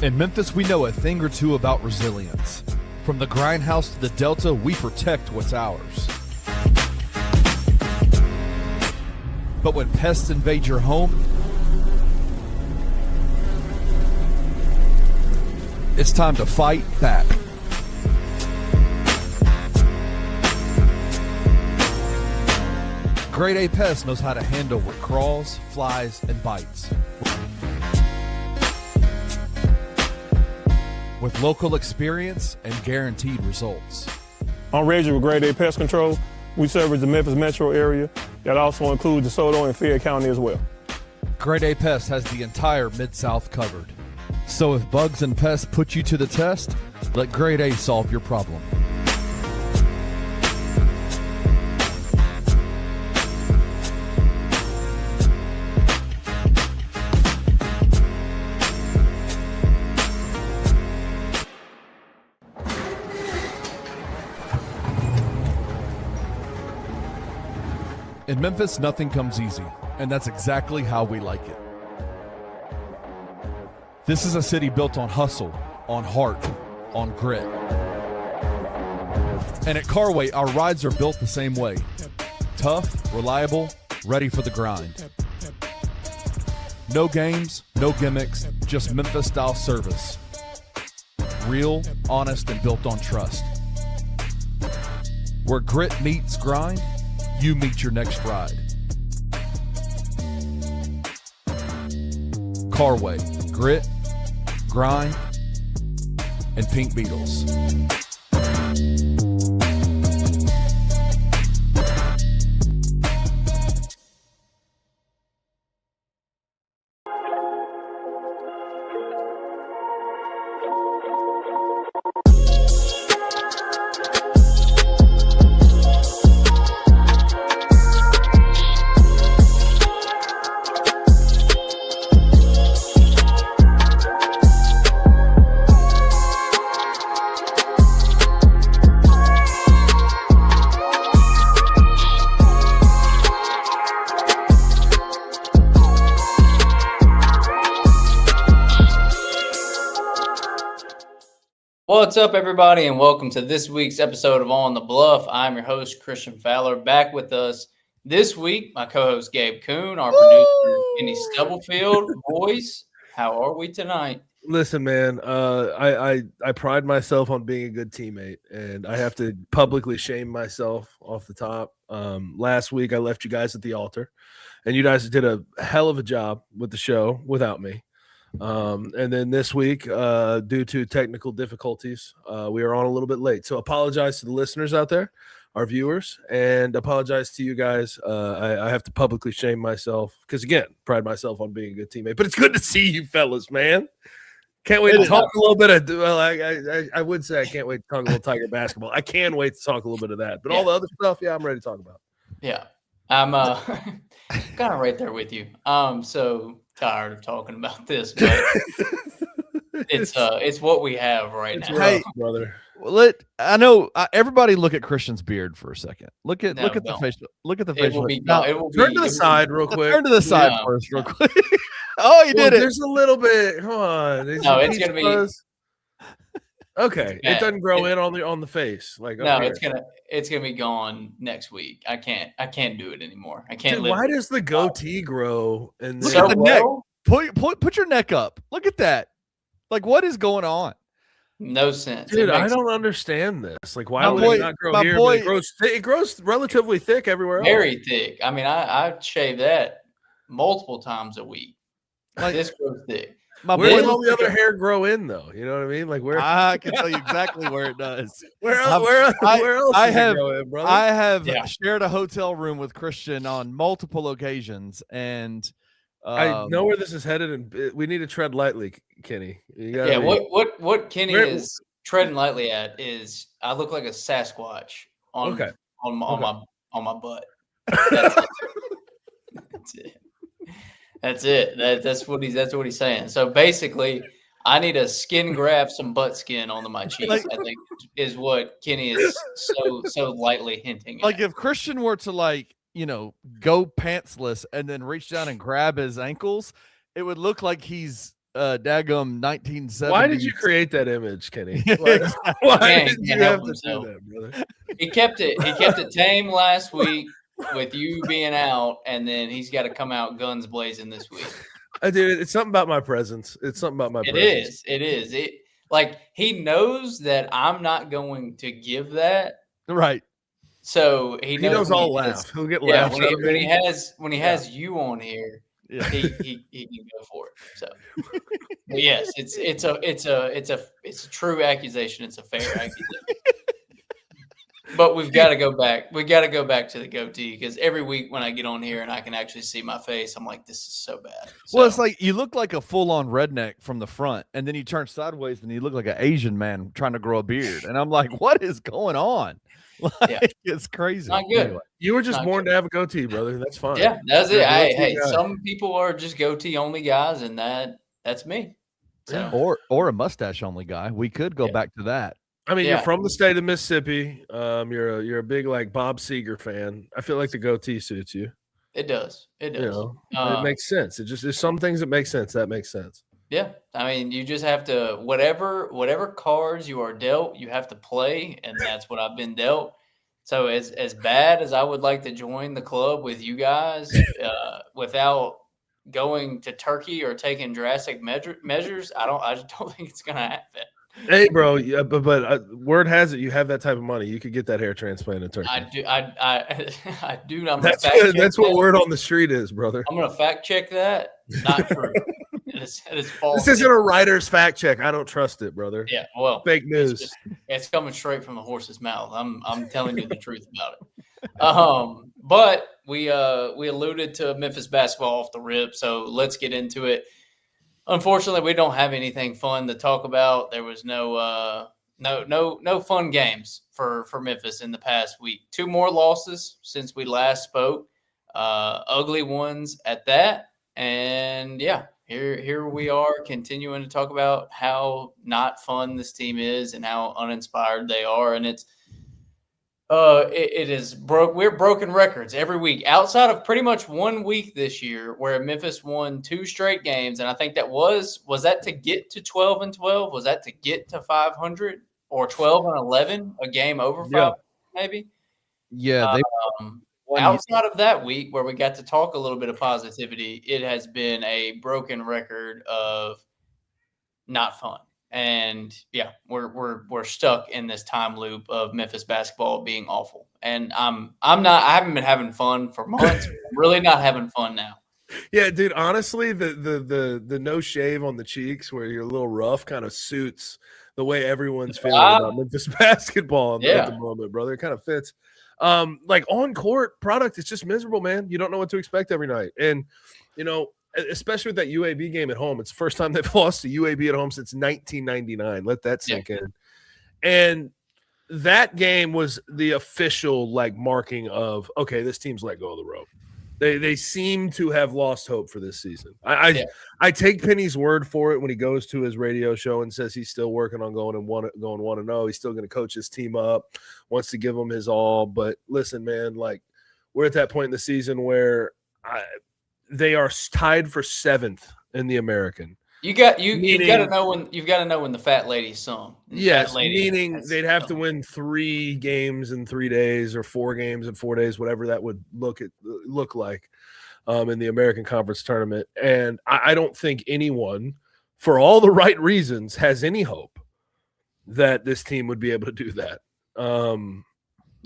In Memphis, we know a thing or two about resilience. From the grindhouse to the Delta, we protect what's ours. But when pests invade your home, it's time to fight back. Grade A Pest knows how to handle what crawls, flies, and bites. With local experience and guaranteed results. I'm Reggie with Grade A Pest Control. We service the Memphis metro area. That also includes DeSoto and Fayette County as well. Grade A Pest has the entire Mid-South covered. So if bugs and pests put you to the test, let Grade A solve your problem. In Memphis, nothing comes easy, and that's exactly how we like it. This is a city built on hustle, on heart, on grit. And at Carway, our rides are built the same way. Tough, reliable, ready for the grind. No games, no gimmicks, just Memphis-style service. Real, honest, and built on trust. Where grit meets grind, you meet your next ride. Carway, grit, grind, and pink beetles. What's up, everybody, and welcome to this week's episode of On the Bluff. I'm your host, Christian Fowler. Back with us this week, my co-host, Gabe Kuhn, our producer, Kenny Stubblefield. Boys, how are we tonight? Listen, man, I pride myself on being a good teammate, and I have to publicly shame myself off the top. Last week, I left you guys at the altar, and you guys did a hell of a job with the show without me. And then this week, due to technical difficulties, we are on a little bit late. So apologize to the listeners out there, our viewers, and apologize to you guys. I have to publicly shame myself because, again, pride myself on being a good teammate. But it's good to see you fellas, man. Can't wait to talk a little bit of, well, I would say I can't wait to talk a little Tiger basketball. I can wait to talk a little bit of that. But all the other stuff, yeah, I'm ready to talk about. Yeah, I'm kind of right there with you. So tired of talking about this, but it's what we have right now. Hey, brother. I know everybody look at Christian's beard for a second. Look at the facial. Look at the facial. Turn to the side real quick. Turn to the side first, real quick. Oh, you did it. There's a little bit. Come on. No, it's gonna be. Okay, it doesn't grow in on the face. Like no, it's gonna be gone next week. I can't do it anymore. I can't. Dude, why does the goatee grow? And look at the neck. Put your neck up. Look at that. Like, what is going on? No sense, dude. I don't understand this. Like, why would it not grow here? It grows relatively thick everywhere else. Very thick. I mean, I shave that multiple times a week. Like, this grows thick. Where does all the other hair grow in, though? You know what I mean? Like, where? I can tell you exactly where it does. Where else? I have shared a hotel room with Christian on multiple occasions, and I know where this is headed, and we need to tread lightly, Kenny. What Kenny is treading lightly at is I look like a Sasquatch on my butt. That's it. That's it. That's what he's saying. So basically, I need to skin grab some butt skin onto my cheeks. I think is what Kenny is so lightly hinting at. Like if Christian were to go pantsless and then reach down and grab his ankles, it would look like he's daggum 1970s. Why did you create that image, Kenny? Like, why did you have to do that, brother? He kept it tame last week with you being out, and then he's got to come out guns blazing this week. Dude, it's something about my presence. It's something about my presence. It is. Like, he knows that I'm not going to give that. Right. So he knows I'll laugh. He'll get laughs out of me. When he has you on here, he can go for it. So but yes, it's a true accusation. It's a fair accusation. But we've got to go back. We got to go back to the goatee, because every week when I get on here and I can actually see my face, I'm like, this is so bad. So, well, it's like you look like a full-on redneck from the front, and then you turn sideways and you look like an Asian man trying to grow a beard. And I'm like, what is going on? Like, it's crazy. Not good. Anyway. You were just born to have a goatee, brother. That's fine. Yeah, that's it. Hey, guy. some people are just goatee only guys, and that's me. So. Or a mustache only guy. We could go back to that. I mean, you're from the state of Mississippi. You're a big like Bob Seger fan. I feel like the goatee suits you. It does. It does. You know, it makes sense. There's some things that make sense. That makes sense. Yeah, I mean, you just have to whatever cards you are dealt, you have to play, and that's what I've been dealt. So as bad as I would like to join the club with you guys, without going to Turkey or taking drastic measures, I just don't think it's gonna happen. Hey, bro, but word has it you have that type of money. You could get that hair transplant in Turkey. I do. I do. That's what word on the street is, brother. I'm gonna fact check that. Not true. It is false. This isn't a writer's fact check. I don't trust it, brother. Yeah, well, fake news. It's coming straight from the horse's mouth. I'm telling you the truth about it. But we alluded to Memphis basketball off the rip, so let's get into it. Unfortunately, we don't have anything fun to talk about. There was no fun games for Memphis in the past week. 2 more losses since we last spoke. Ugly ones at that. And yeah, here we are continuing to talk about how not fun this team is and how uninspired they are. And it is we're broken records every week, outside of pretty much 1 week this year where Memphis won 2 straight games. And I think that was that to get to 12-12? Was that to get to 500 or 12-11, a game over 500 maybe? Yeah. Outside of that week where we got to talk a little bit of positivity, it has been a broken record of not fun. And yeah, we're stuck in this time loop of Memphis basketball being awful. And I haven't been having fun for months. Really not having fun now. Yeah, dude, honestly, the no shave on the cheeks where you're a little rough kind of suits the way everyone's feeling about Memphis basketball at the moment, brother. It kind of fits. Like on court product, it's just miserable, man. You don't know what to expect every night. And especially with that UAB game at home, it's the first time they've lost to UAB at home since 1999. Let that sink in. And that game was the official marking of, okay, this team's let go of the rope. They seem to have lost hope for this season. I take Penny's word for it when he goes to his radio show and says he's still working on going 1-0. He's still going to coach his team up, wants to give them his all. But listen, man, we're at that point in the season where they are tied for 7th in the American. You've got to know when the fat lady's sung. Yes, meaning they'd have to win 3 games in 3 days or 4 games in 4 days, whatever that would look like in the American Conference tournament. And I don't think anyone, for all the right reasons, has any hope that this team would be able to do that.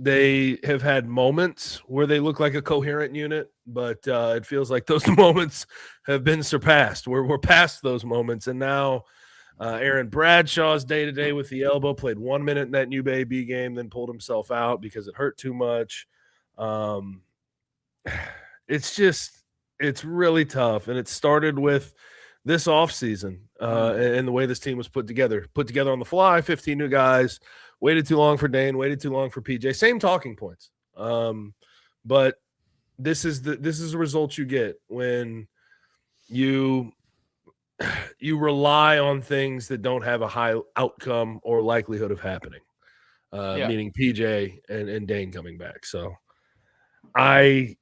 They have had moments where they look like a coherent unit, but it feels like those moments have been surpassed. We're past those moments, and now Aaron Bradshaw's day-to-day with the elbow, played 1 minute in that UAB game, then pulled himself out because it hurt too much. It's really tough, and it started with this offseason and the way this team was put together on the fly, 15 new guys. Waited too long for Dane, waited too long for PJ. Same talking points. But this is the result you get when you rely on things that don't have a high outcome or likelihood of happening. Meaning PJ and Dane coming back. So I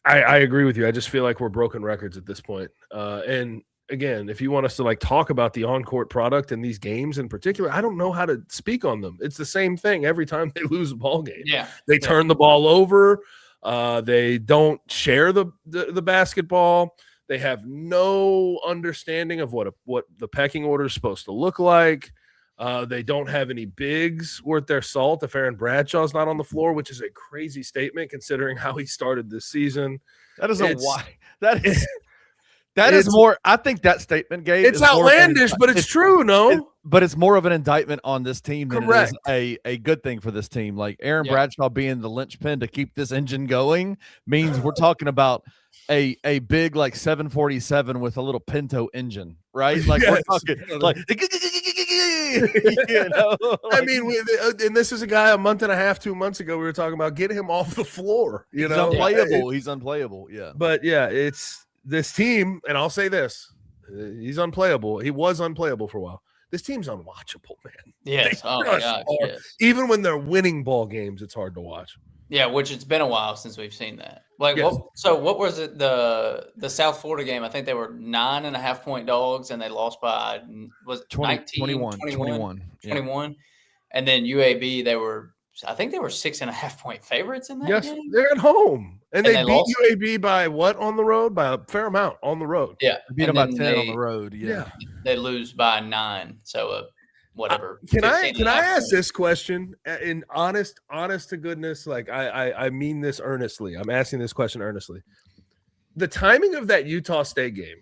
agree with you. I just feel like we're broken records at this point. And again, if you want us to like talk about the on-court product and these games in particular, I don't know how to speak on them. It's the same thing every time they lose a ball game. Yeah. They turn the ball over. They don't share the basketball. They have no understanding of what the pecking order is supposed to look like. They don't have any bigs worth their salt if Aaron Bradshaw's not on the floor, which is a crazy statement considering how he started this season. That is that is more. I think that statement, Gabe, it's outlandish, but it's true. But it's more of an indictment on this team than Correct. it is a good thing for this team. Like Aaron Bradshaw being the linchpin to keep this engine going means we're talking about a big like 747 with a little Pinto engine, right? Like we're talking like. I mean, and this is a guy a month and a half, 2 months ago. We were talking about getting him off the floor. He's unplayable. He's unplayable. Yeah, but it's this team, and I'll say this: he's unplayable. He was unplayable for a while. This team's unwatchable, man. Yes. Oh my gosh. Yes. Even when they're winning ball games, it's hard to watch. Yeah, which it's been a while since we've seen that. Like, Yes. what was it? The South Florida game? I think they were 9.5-point dogs, and they lost by 21. And then UAB, I think they were 6.5-point favorites in that Yes, game. they're at home, and they beat lost. UAB by what on the road? By a fair amount on the road. Yeah, They beat them by 10 on the road. Yeah. They lose by 9. So whatever. Can I 15.5 ask points. this question in honest to goodness? Like I mean this earnestly. I'm asking this question earnestly. The timing of that Utah State game,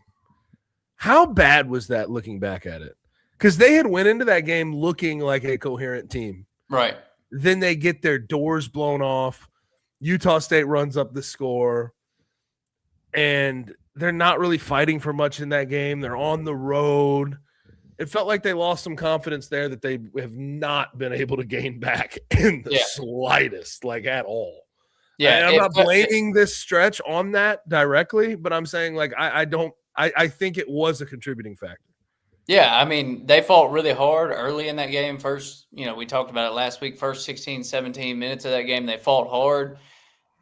how bad was that looking back at it? Because they had went into that game looking like a coherent team. Right. Then they get their doors blown off. Utah State runs up the score, and they're not really fighting for much in that game. They're on the road. It felt like they lost some confidence there that they have not been able to gain back in the slightest, like at all. Yeah, and I'm not blaming this stretch on that directly, but I'm saying like I think it was a contributing factor. Yeah, I mean, they fought really hard early in that game. First, we talked about it last week, first 16, 17 minutes of that game, they fought hard.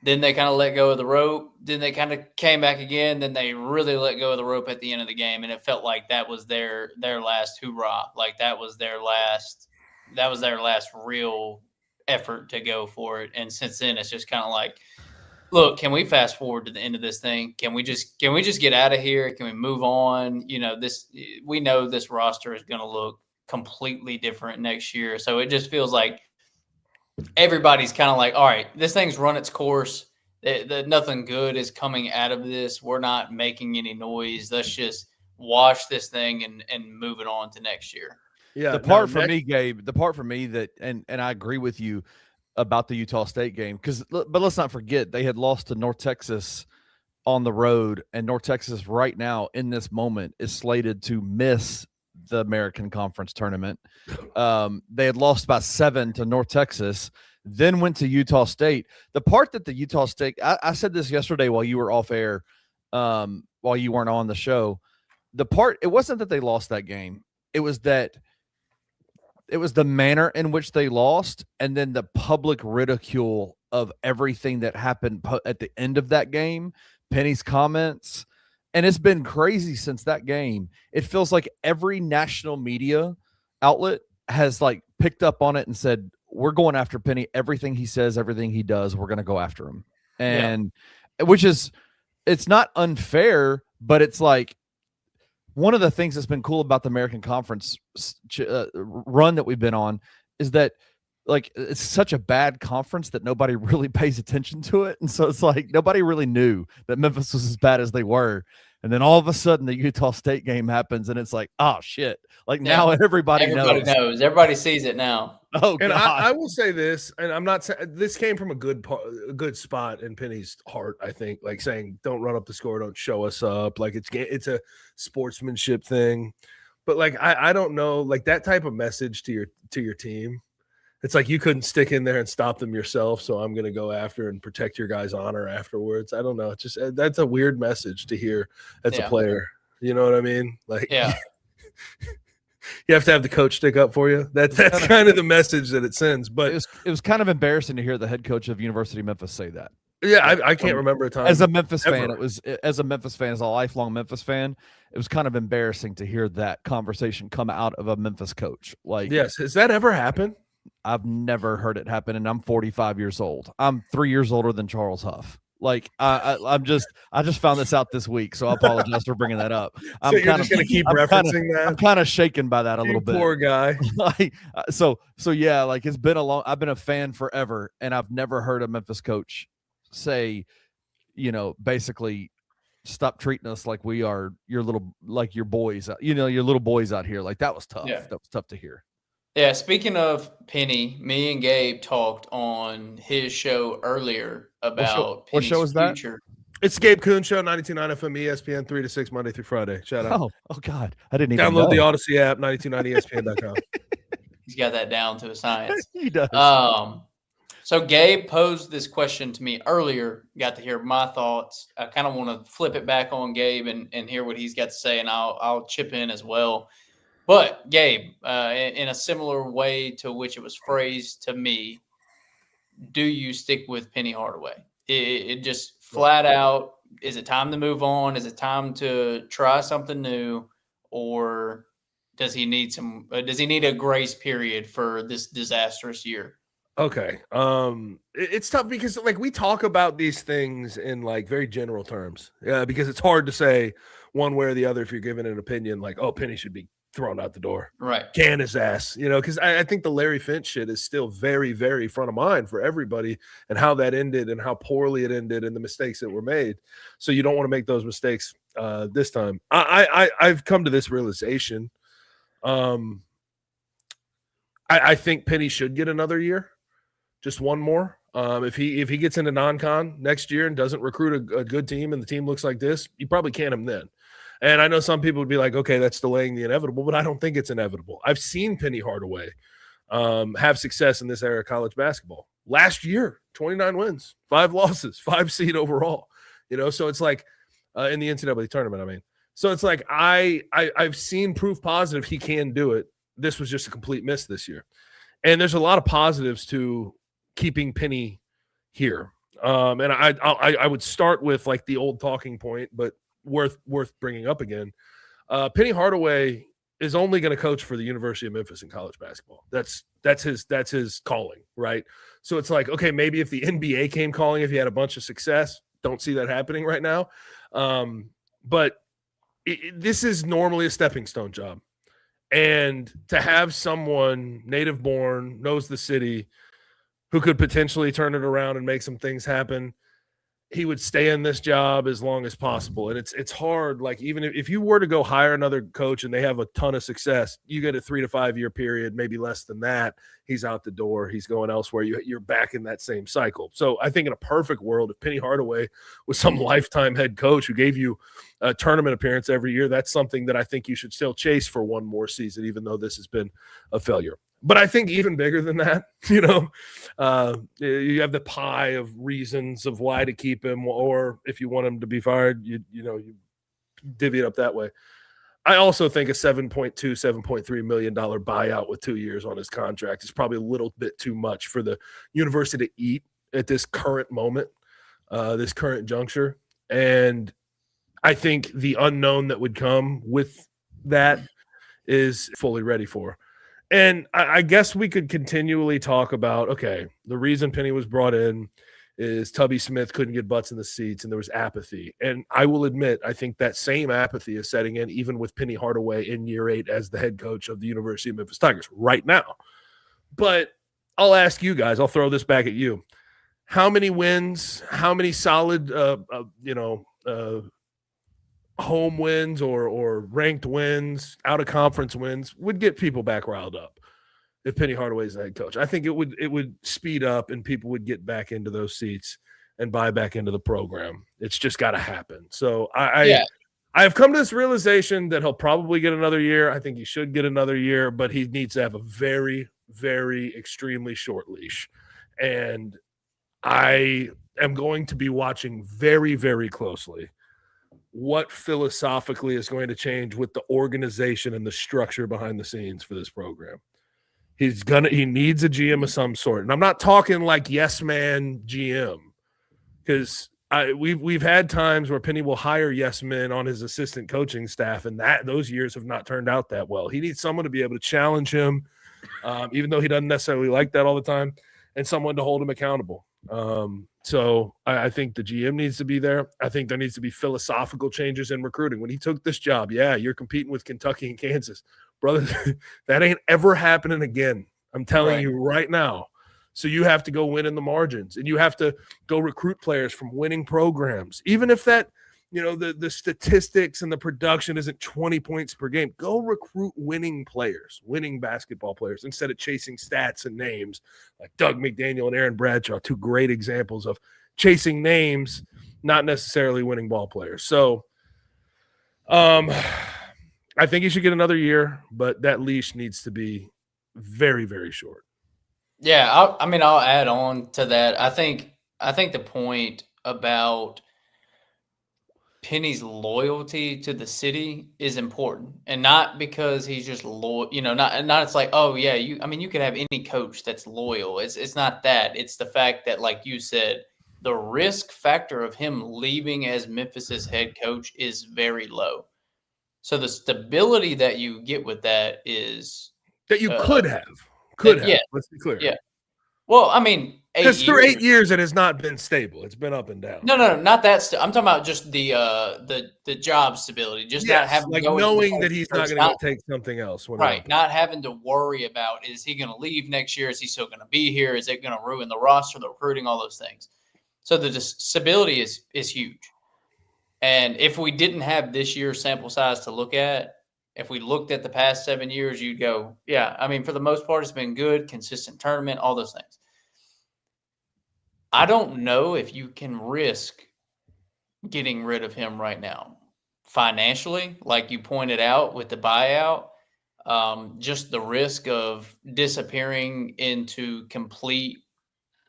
Then they kind of let go of the rope. Then they kind of came back again. Then they really let go of the rope at the end of the game. And it felt like that was their last hoorah. Like that was their last real effort to go for it. And since then, it's just kind of like, look, can we fast forward to the end of this thing? Can we just get out of here? Can we move on? We know this roster is going to look completely different next year. So it just feels like everybody's kind of like, all right, this thing's run its course. Nothing good is coming out of this. We're not making any noise. Let's just wash this thing and move it on to next year. Yeah. The part for me that, and I agree with you about the Utah State game, but let's not forget they had lost to North Texas on the road, and North Texas right now in this moment is slated to miss the American Conference tournament. They had lost by 7 to North Texas, then went to Utah State. The part that the Utah State, I said this yesterday while you were off air, while you weren't on the show. It wasn't that they lost that game. It was the manner in which they lost, and then the public ridicule of everything that happened at the end of that game, Penny's comments. And it's been crazy since that game. It feels like every national media outlet has like picked up on it and said, we're going after Penny. Everything he says, everything he does, we're going to go after him. And it's not unfair, but it's like one of the things that's been cool about the American Conference run that we've been on is that like it's such a bad conference that nobody really pays attention to it. And so it's like nobody really knew that Memphis was as bad as they were. And then all of a sudden the Utah State game happens and it's like, oh shit. Like now everybody knows. Everybody sees it now. Oh, and God. I will say this, and I'm not saying this came from a good spot in Penny's heart, I think, like saying, don't run up the score, don't show us up. Like it's a sportsmanship thing. But like, I don't know, like that type of message to your team. It's like you couldn't stick in there and stop them yourself, so I'm going to go after and protect your guys' honor afterwards. I don't know. It's just that's a weird message to hear as a player. You know what I mean? Like, you have to have the coach stick up for you. That's kind of the message that it sends. But it was kind of embarrassing to hear the head coach of University of Memphis say that. Yeah, I can't remember a time. As a Memphis ever. fan, as a lifelong Memphis fan, it was kind of embarrassing to hear that conversation come out of a Memphis coach. Like, Yes, has that ever happened? I've never heard it happen, and I'm 45 years old. I'm 3 years older than Charles Huff. Like, I just found this out this week, so I apologize for bringing that up. So you're just going to keep referencing that? I'm kind of shaken by that a little bit. Poor guy. Like, so yeah, like it's been I've been a fan forever, and I've never heard a Memphis coach say, basically, stop treating us like we are your boys, your little boys out here. Like, that was tough. Yeah. That was tough to hear. Yeah, speaking of Penny, me and Gabe talked on his show earlier about what show Penny's is that? future. It's Gabe Kuhn Show, 92.9 FM, ESPN, 3 to 6, Monday through Friday. Shout out. Oh God, I didn't even Download know. the Odyssey app, 92.9ESPN.com. He's got that down to a science. He does. So Gabe posed this question to me earlier. Got to hear my thoughts. I kind of want to flip it back on Gabe and hear what he's got to say, and I'll chip in as well. But Gabe, in a similar way to which it was phrased to me, do you stick with Penny Hardaway? It just flat out, is it time to move on? Is it time to try something new, or does he need a grace period for this disastrous year? Okay. It's tough because like we talk about these things in like very general terms. Yeah, because it's hard to say one way or the other if you're giving an opinion like, oh, Penny should be thrown out the door. Right. Can his ass, because I think the Larry Finch shit is still very, very front of mind for everybody and how that ended and how poorly it ended and the mistakes that were made. So you don't want to make those mistakes this time. I've come to this realization. I think Penny should get another year. Just one more. If he gets into non-con next year and doesn't recruit a good team and the team looks like this, you probably can him then. And I know some people would be like, okay, that's delaying the inevitable, but I don't think it's inevitable. I've seen Penny Hardaway have success in this era of college basketball. Last year, 29 wins, 5 losses, 5 seed overall. So it's like in the NCAA tournament, I mean. So it's like I've seen proof positive he can do it. This was just a complete miss this year. And there's a lot of positives to keeping Penny here. And I would start with like the old talking point, but worth bringing up again. Penny Hardaway is only going to coach for the University of Memphis in college basketball. That's his calling, right? So it's like, okay, maybe if the NBA came calling, if he had a bunch of success, don't see that happening right now. But this is normally a stepping stone job. And to have someone native born, knows the city, who could potentially turn it around and make some things happen, he would stay in this job as long as possible. And it's hard. Like, even if you were to go hire another coach and they have a ton of success, you get a 3 to 5 year period, maybe less than that. He's out the door. He's going elsewhere. You're back in that same cycle. So I think in a perfect world, if Penny Hardaway was some lifetime head coach who gave you a tournament appearance every year, that's something that I think you should still chase for one more season, even though this has been a failure. But I think even bigger than that, you have the pie of reasons of why to keep him, or if you want him to be fired, you divvy it up that way. I also think a $7.3 million buyout with 2 years on his contract is probably a little bit too much for the university to eat at this current moment, this current juncture. And I think the unknown that would come with that is fully ready for. And I guess we could continually talk about, okay, the reason Penny was brought in is Tubby Smith couldn't get butts in the seats and there was apathy. And I will admit, I think that same apathy is setting in even with Penny Hardaway in year 8 as the head coach of the University of Memphis Tigers right now. But I'll ask you guys, I'll throw this back at you. How many wins, how many solid, home wins or ranked wins, out of conference wins would get people back riled up if Penny Hardaway's the head coach? I think it would speed up and people would get back into those seats and buy back into the program. It's just got to happen. So I've come to this realization that he'll probably get another year. I think he should get another year, but he needs to have a very, very extremely short leash. And I am going to be watching very, very closely what philosophically is going to change with the organization and the structure behind the scenes for this program. He needs a GM of some sort. And I'm not talking like yes man GM. because we've had times where Penny will hire yes men on his assistant coaching staff, and those years have not turned out that well. He needs someone to be able to challenge him, even though he doesn't necessarily like that all the time, and someone to hold him accountable. So I think the GM needs to be there. I think there needs to be philosophical changes in recruiting. When he took this job, you're competing with Kentucky and Kansas. Brother, that ain't ever happening again. I'm telling you right now. So you have to go win in the margins, and you have to go recruit players from winning programs. Even if that, the statistics and the production isn't 20 points per game, go recruit winning players, winning basketball players, instead of chasing stats and names like Doug McDaniel and Aaron Bradshaw, two great examples of chasing names, not necessarily winning ball players. So I think he should get another year, but that leash needs to be very, very short. Yeah, I'll add on to that. I think the point about Penny's loyalty to the city is important, and not because he's just loyal. Not it's like, oh yeah, you could have any coach that's loyal. It's not that. It's the fact that, like you said, the risk factor of him leaving as Memphis's head coach is very low. So the stability that you get with that is that you could have. Yeah, let's be clear. Yeah. Well, because for 8 years it has not been stable. It's been up and down. No, not that. I'm talking about just the job stability. Just not having knowing that he's not going to take something else. Right. Not having to worry about, is he going to leave next year? Is he still going to be here? Is it going to ruin the roster, the recruiting, all those things? So the stability is huge. And if we didn't have this year's sample size to look at, if we looked at the past 7 years, you'd go, yeah, for the most part, it's been good, consistent tournament, all those things. I don't know if you can risk getting rid of him right now. Financially, like you pointed out with the buyout, just the risk of disappearing into complete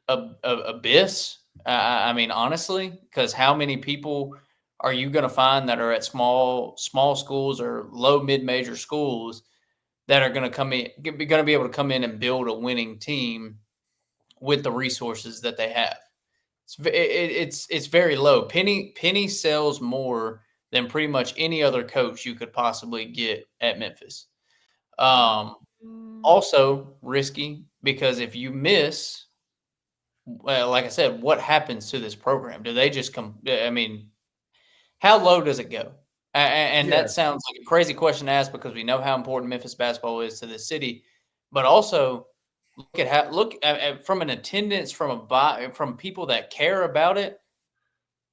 abyss. Honestly, because how many people are you going to find that are at small schools or low mid-major schools that are going to be able to come in and build a winning team with the resources that they have? It's very low. Penny sells more than pretty much any other coach you could possibly get at Memphis. Also risky, because if you miss, well, like I said, what happens to this program? Do they just come? How low does it go? That sounds like a crazy question to ask, because we know how important Memphis basketball is to the city, but also look at from an attendance, from people that care about it.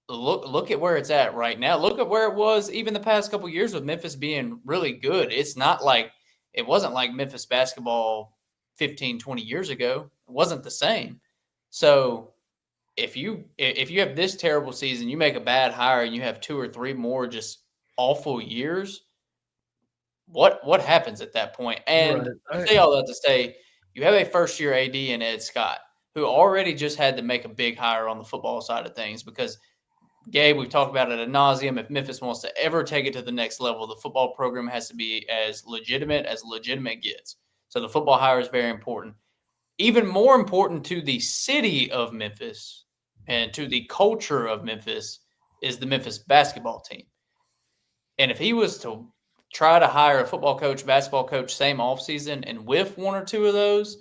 Look at where it's at right now. Look at where it was even the past couple of years with Memphis being really good. It wasn't like Memphis basketball 15, 20 years ago. It wasn't the same. So if you have this terrible season, you make a bad hire, and you have 2 or 3 more just awful years, what happens at that point? And I say all that to say, you have a first-year AD in Ed Scott, who already just had to make a big hire on the football side of things, because, Gabe, we've talked about it ad nauseum. If Memphis wants to ever take it to the next level, the football program has to be as legitimate gets. So the football hire is very important. Even more important to the city of Memphis and to the culture of Memphis is the Memphis basketball team. And if he was to try to hire a football coach, basketball coach, same offseason, and whiff 1 or 2 of those,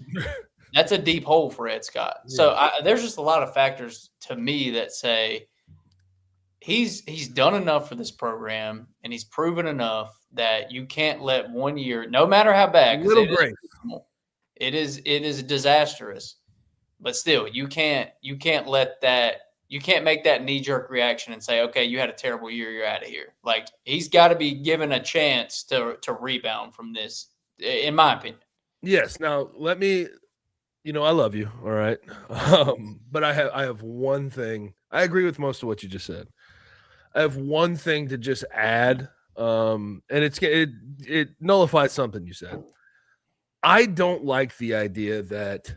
that's a deep hole for Ed Scott. Yeah. So there's just a lot of factors to me that say he's done enough for this program, and he's proven enough that you can't let 1 year, no matter how bad, it is disastrous, but still you can't let that. You can't make that knee-jerk reaction and say, okay, you had a terrible year, you're out of here. Like, he's got to be given a chance to rebound from this, in my opinion. Yes. Now, let me, I love you, all right? But I have one thing. I agree with most of what you just said. I have one thing to just add, and it nullifies something you said. I don't like the idea that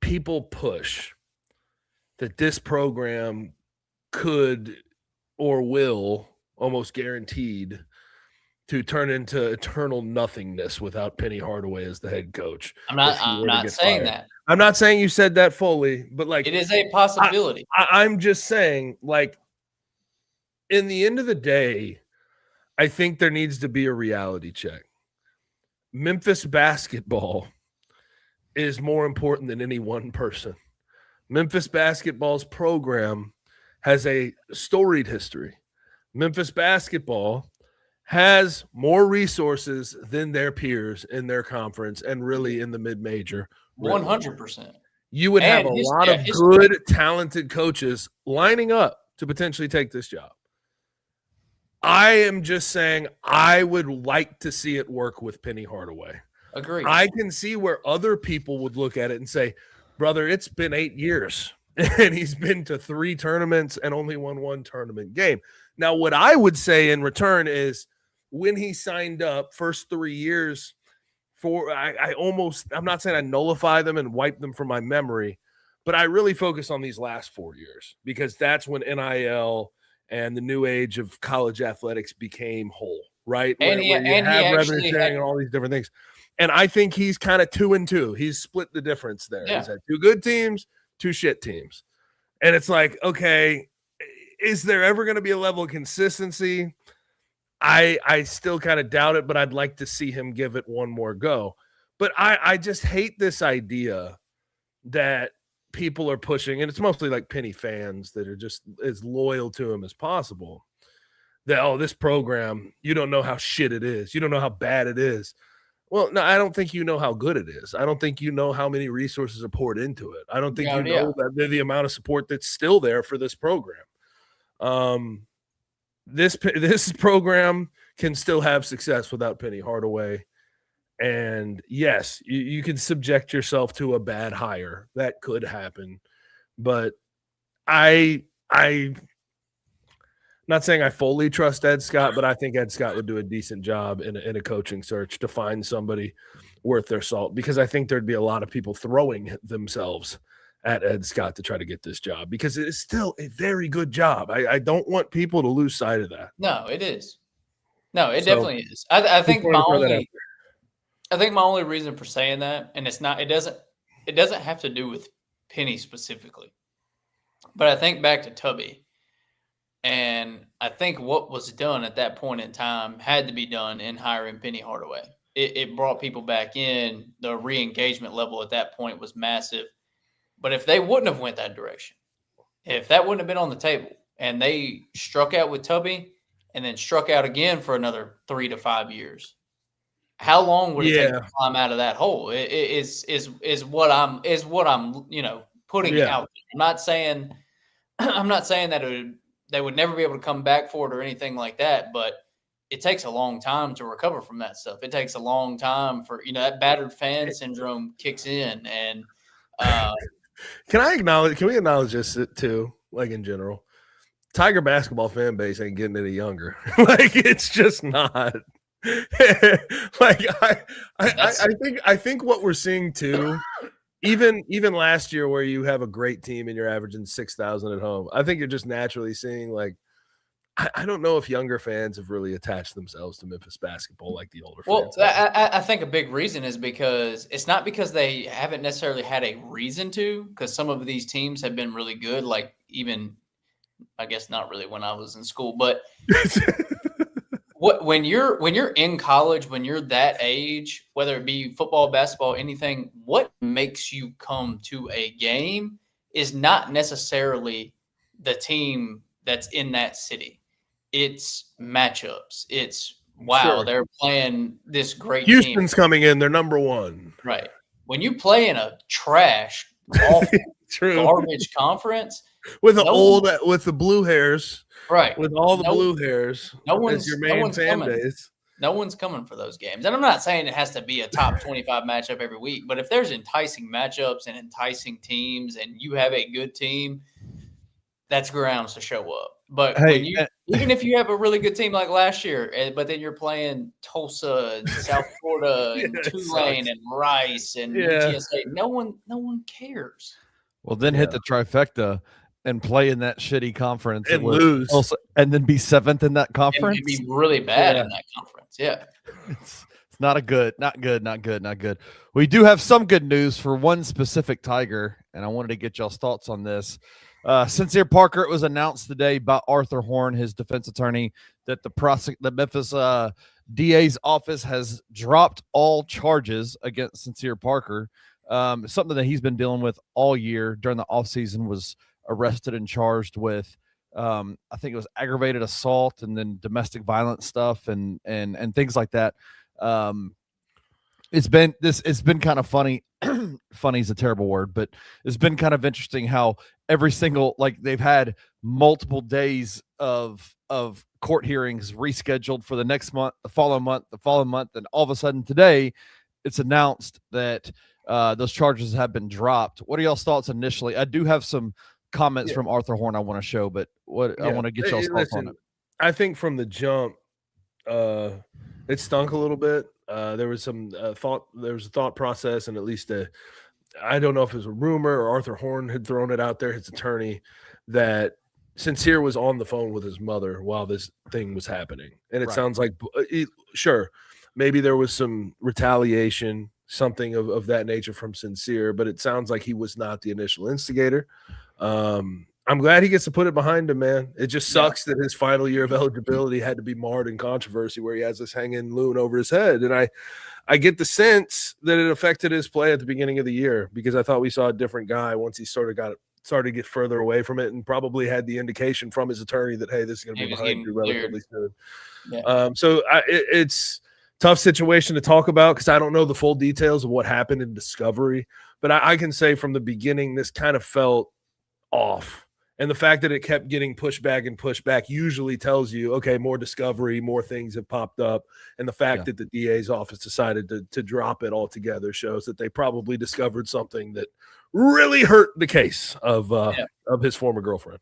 people push that this program could or will, almost guaranteed, to turn into eternal nothingness without Penny Hardaway as the head coach. I'm not saying that. I'm not saying you said that fully, but like it is a possibility. I'm just saying, like, in the end of the day, I think there needs to be a reality check. Memphis basketball is more important than any one person. Memphis basketball's program has a storied history. Memphis basketball has more resources than their peers in their conference and really in the mid-major. 100%. You would have a lot of good, talented coaches lining up to potentially take this job. I am just saying I would like to see it work with Penny Hardaway. Agreed. I can see where other people would look at it and say, brother, it's been 8 years and he's been to 3 tournaments and only won 1 tournament game. Now, what I would say in return is when he signed up first 3 years I'm not saying I nullify them and wipe them from my memory, but I really focus on these last 4 years because that's when NIL and the new age of college athletics became whole, right? And you have revenue sharing and all these different things. And I think he's kind of 2 and 2. He's split the difference there. Yeah. He's had 2 good teams, 2 shit teams. And it's like, okay, is there ever going to be a level of consistency? I still kind of doubt it, but I'd like to see him give it one more go. But I just hate this idea that people are pushing, and it's mostly like Penny fans that are just as loyal to him as possible, that, oh, this program, you don't know how shit it is. You don't know how bad it is. Well, no, I don't think you know how good it is. I don't think you know how many resources are poured into it. I don't think you know that the amount of support that's still there for this program. This program can still have success without Penny Hardaway. And yes, you can subject yourself to a bad hire. That could happen. But I'm not saying I fully trust Ed Scott, but I think Ed Scott would do a decent job in a coaching search to find somebody worth their salt, because I think there'd be a lot of people throwing themselves at Ed Scott to try to get this job, because it is still a very good job. I don't want people to lose sight of that. No, it is. No, it definitely is. I think my only reason for saying that, and it doesn't have to do with Penny specifically, but I think back to Tubby, and I think what was done at that point in time had to be done in hiring Penny Hardaway. It brought people back in. The re-engagement level at that point was massive. But if they wouldn't have went that direction, if that wouldn't have been on the table and they struck out with Tubby and then struck out again for another 3 to 5 years, how long would it take to climb out of that hole? Is what I'm putting out there. I'm not saying that they would never be able to come back for it or anything like that, but it takes a long time to recover from that stuff. It takes a long time for that battered fan syndrome kicks in. And can we acknowledge this too, like in general? Tiger basketball fan base ain't getting any younger. Like, it's just not. Like, I think what we're seeing too, even last year where you have a great team and you're averaging 6,000 at home, I think you're just naturally seeing, like, I don't know if younger fans have really attached themselves to Memphis basketball like the older fans. Well, I think a big reason is because it's not because they haven't necessarily had a reason to, because some of these teams have been really good, like even, I guess not really when I was in school, but when you're in college, when you're that age, whether it be football, basketball, anything, what makes you come to a game is not necessarily the team that's in that city. It's matchups. It's they're playing this great team. Houston's coming in, they're number 1. Right. When you play in a trash, awful, garbage conference with the blue hairs. Right. With all the blue hairs. No one's your main fan base. No one's coming for those games. And I'm not saying it has to be a top 25 matchup every week, but if there's enticing matchups and enticing teams and you have a good team, that's grounds to show up. But even if you have a really good team like last year, but then you're playing Tulsa and South Florida and Tulane and Rice and UTSA, no one cares. Well, then hit the trifecta and play in that shitty conference and lose, and then be 7th in that conference. And be really bad in that conference. happens. Yeah. It's not good. We do have some good news for one specific Tiger, and I wanted to get y'all's thoughts on this. Sincere Parker, it was announced today by Arthur Horn, his defense attorney, that the Memphis DA's office has dropped all charges against Sincere Parker. Something that he's been dealing with all year during the offseason, was arrested and charged with I think it was aggravated assault and then domestic violence stuff and things like that. It's been kind of funny. Funny is a terrible word, but it's been kind of interesting how every single, like, they've had multiple days of court hearings rescheduled for the next month, the following month, and all of a sudden today it's announced that those charges have been dropped. What are y'all's thoughts initially? I do have some comments from Arthur Horn I want to show, but I want to get y'all's thoughts on it. I think from the jump, it stunk a little bit. There was some thought. There was a thought process, and at least I don't know if it was a rumor or Arthur Horn had thrown it out there, his attorney, that Sincere was on the phone with his mother while this thing was happening. And it sounds like, sure, maybe there was some retaliation, something of that nature from Sincere, but it sounds like he was not the initial instigator. I'm glad he gets to put it behind him, man. It just sucks that his final year of eligibility had to be marred in controversy where he has this hanging loon over his head. And I get the sense that it affected his play at the beginning of the year, because I thought we saw a different guy once he started to get further away from it, and probably had the indication from his attorney that, hey, this is going to be behind you relatively soon. Yeah. It's a tough situation to talk about because I don't know the full details of what happened in discovery, but I can say from the beginning, this kind of felt off. And the fact that it kept getting pushed back usually tells you, okay, more discovery, more things have popped up. And the fact that the DA's office decided to drop it altogether shows that they probably discovered something that really hurt the case of his former girlfriend.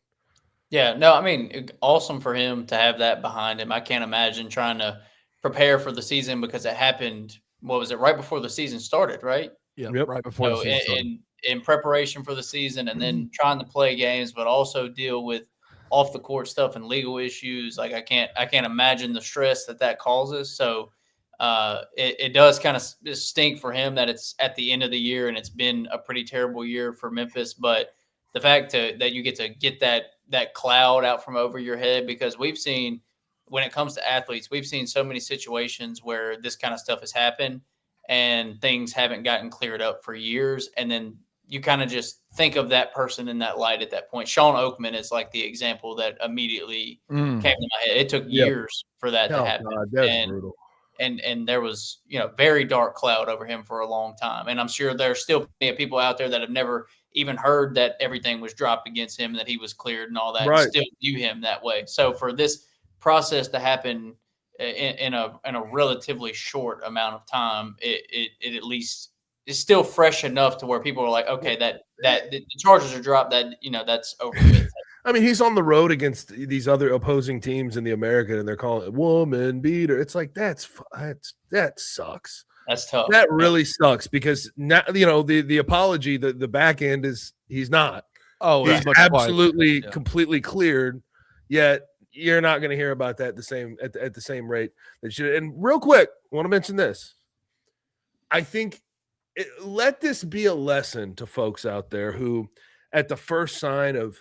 Yeah, no, I mean, awesome for him to have that behind him. I can't imagine trying to prepare for the season, because it happened, what was it, right before the season started, right? Yeah, right before the season started. In preparation for the season, and then trying to play games, but also deal with off the court stuff and legal issues. Like, I can't imagine the stress that causes. So it does kind of stink for him that it's at the end of the year, and it's been a pretty terrible year for Memphis. But the fact that you get to get that cloud out from over your head, because we've seen, when it comes to athletes, we've seen so many situations where this kind of stuff has happened and things haven't gotten cleared up for years. And then you kind of just think of that person in that light at that point. Sean Oakman is like the example that immediately came to my head. It took years for that to happen. God, that's brutal. And there was, very dark cloud over him for a long time. And I'm sure there's still plenty of people out there that have never even heard that everything was dropped against him, that he was cleared and all that, and still view him that way. So for this process to happen in a relatively short amount of time, it at least is still fresh enough to where people are like, okay, that the charges are dropped, that that's over with. I mean, he's on the road against these other opposing teams in the American, and they're calling it woman beater. It's like that sucks. That's tough. That really sucks, because now the apology, the back end is he's not. Oh, he's absolutely completely cleared. Yet you're not going to hear about that at the same rate that should. And real quick, I want to mention this. I think let this be a lesson to folks out there who, at the first sign of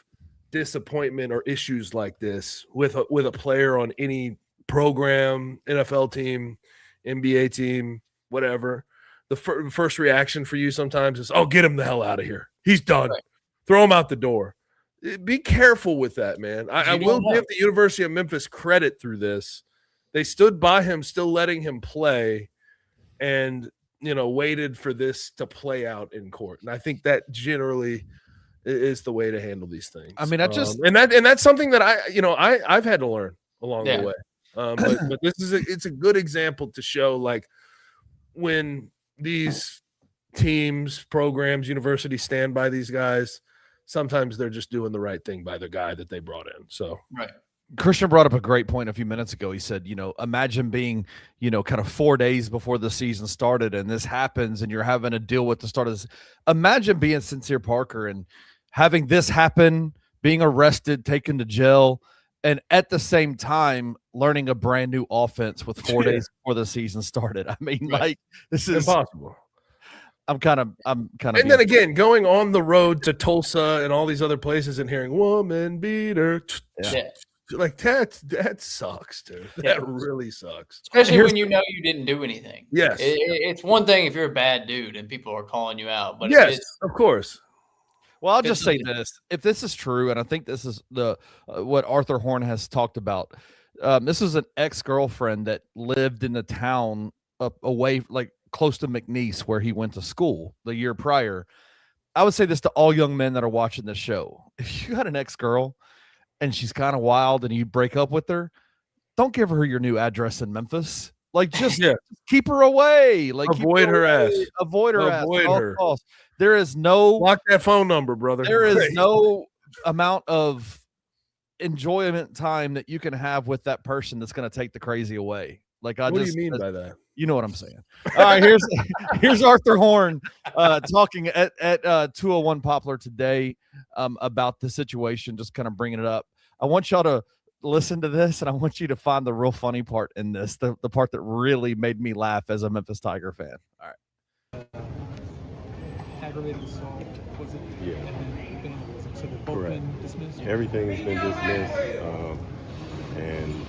disappointment or issues like this with a player on any program, NFL team, NBA team, whatever, the first reaction for you sometimes is, oh, get him the hell out of here. He's done. Right. Throw him out the door. Be careful with that, man. I will give the University of Memphis credit through this. They stood by him, still letting him play, and waited for this to play out in court. And I think that generally is the way to handle these things. I mean, and that's something that I've had to learn along the way. But this it's a good example to show, like, when these teams, programs, universities stand by these guys, sometimes they're just doing the right thing by the guy that they brought in. So right. Christian brought up a great point a few minutes ago. He said, imagine being, kind of 4 days before the season started, and this happens, and you're having to deal with the start of this. Imagine being Sincere Parker and having this happen, being arrested, taken to jail, and at the same time learning a brand new offense with 4 days before the season started. I mean, like, this is impossible. I'm kind of. And then again, going on the road to Tulsa and all these other places and hearing "woman beater," like that sucks, dude. That really sucks. Especially when you know you didn't do anything. Yes, it's one thing if you're a bad dude and people are calling you out, but yes, of course. Well, I'll just say this: if this is true, and I think this is the what Arthur Horn has talked about, this is an ex-girlfriend that lived in the town away, like close to McNeese, where he went to school the year prior. I would say this to all young men that are watching this show: if you got an ex-girl and she's kind of wild and you break up with her, don't give her your new address in Memphis. Like, just keep her away. Like, avoid her ass. Avoid her ass. Avoid her. There is no block that phone number, brother. There is no amount of enjoyment time that you can have with that person that's going to take the crazy away. Like, what do you mean by that? You know what I'm saying. All right, here's Arthur Horn talking at 201 Poplar today about the situation, just kind of bringing it up. I want y'all to listen to this, and I want you to find the real funny part in this, the part that really made me laugh as a Memphis Tiger fan. All right. Aggravated assault, was it? Yeah. So they've both been dismissed? Everything has been dismissed, and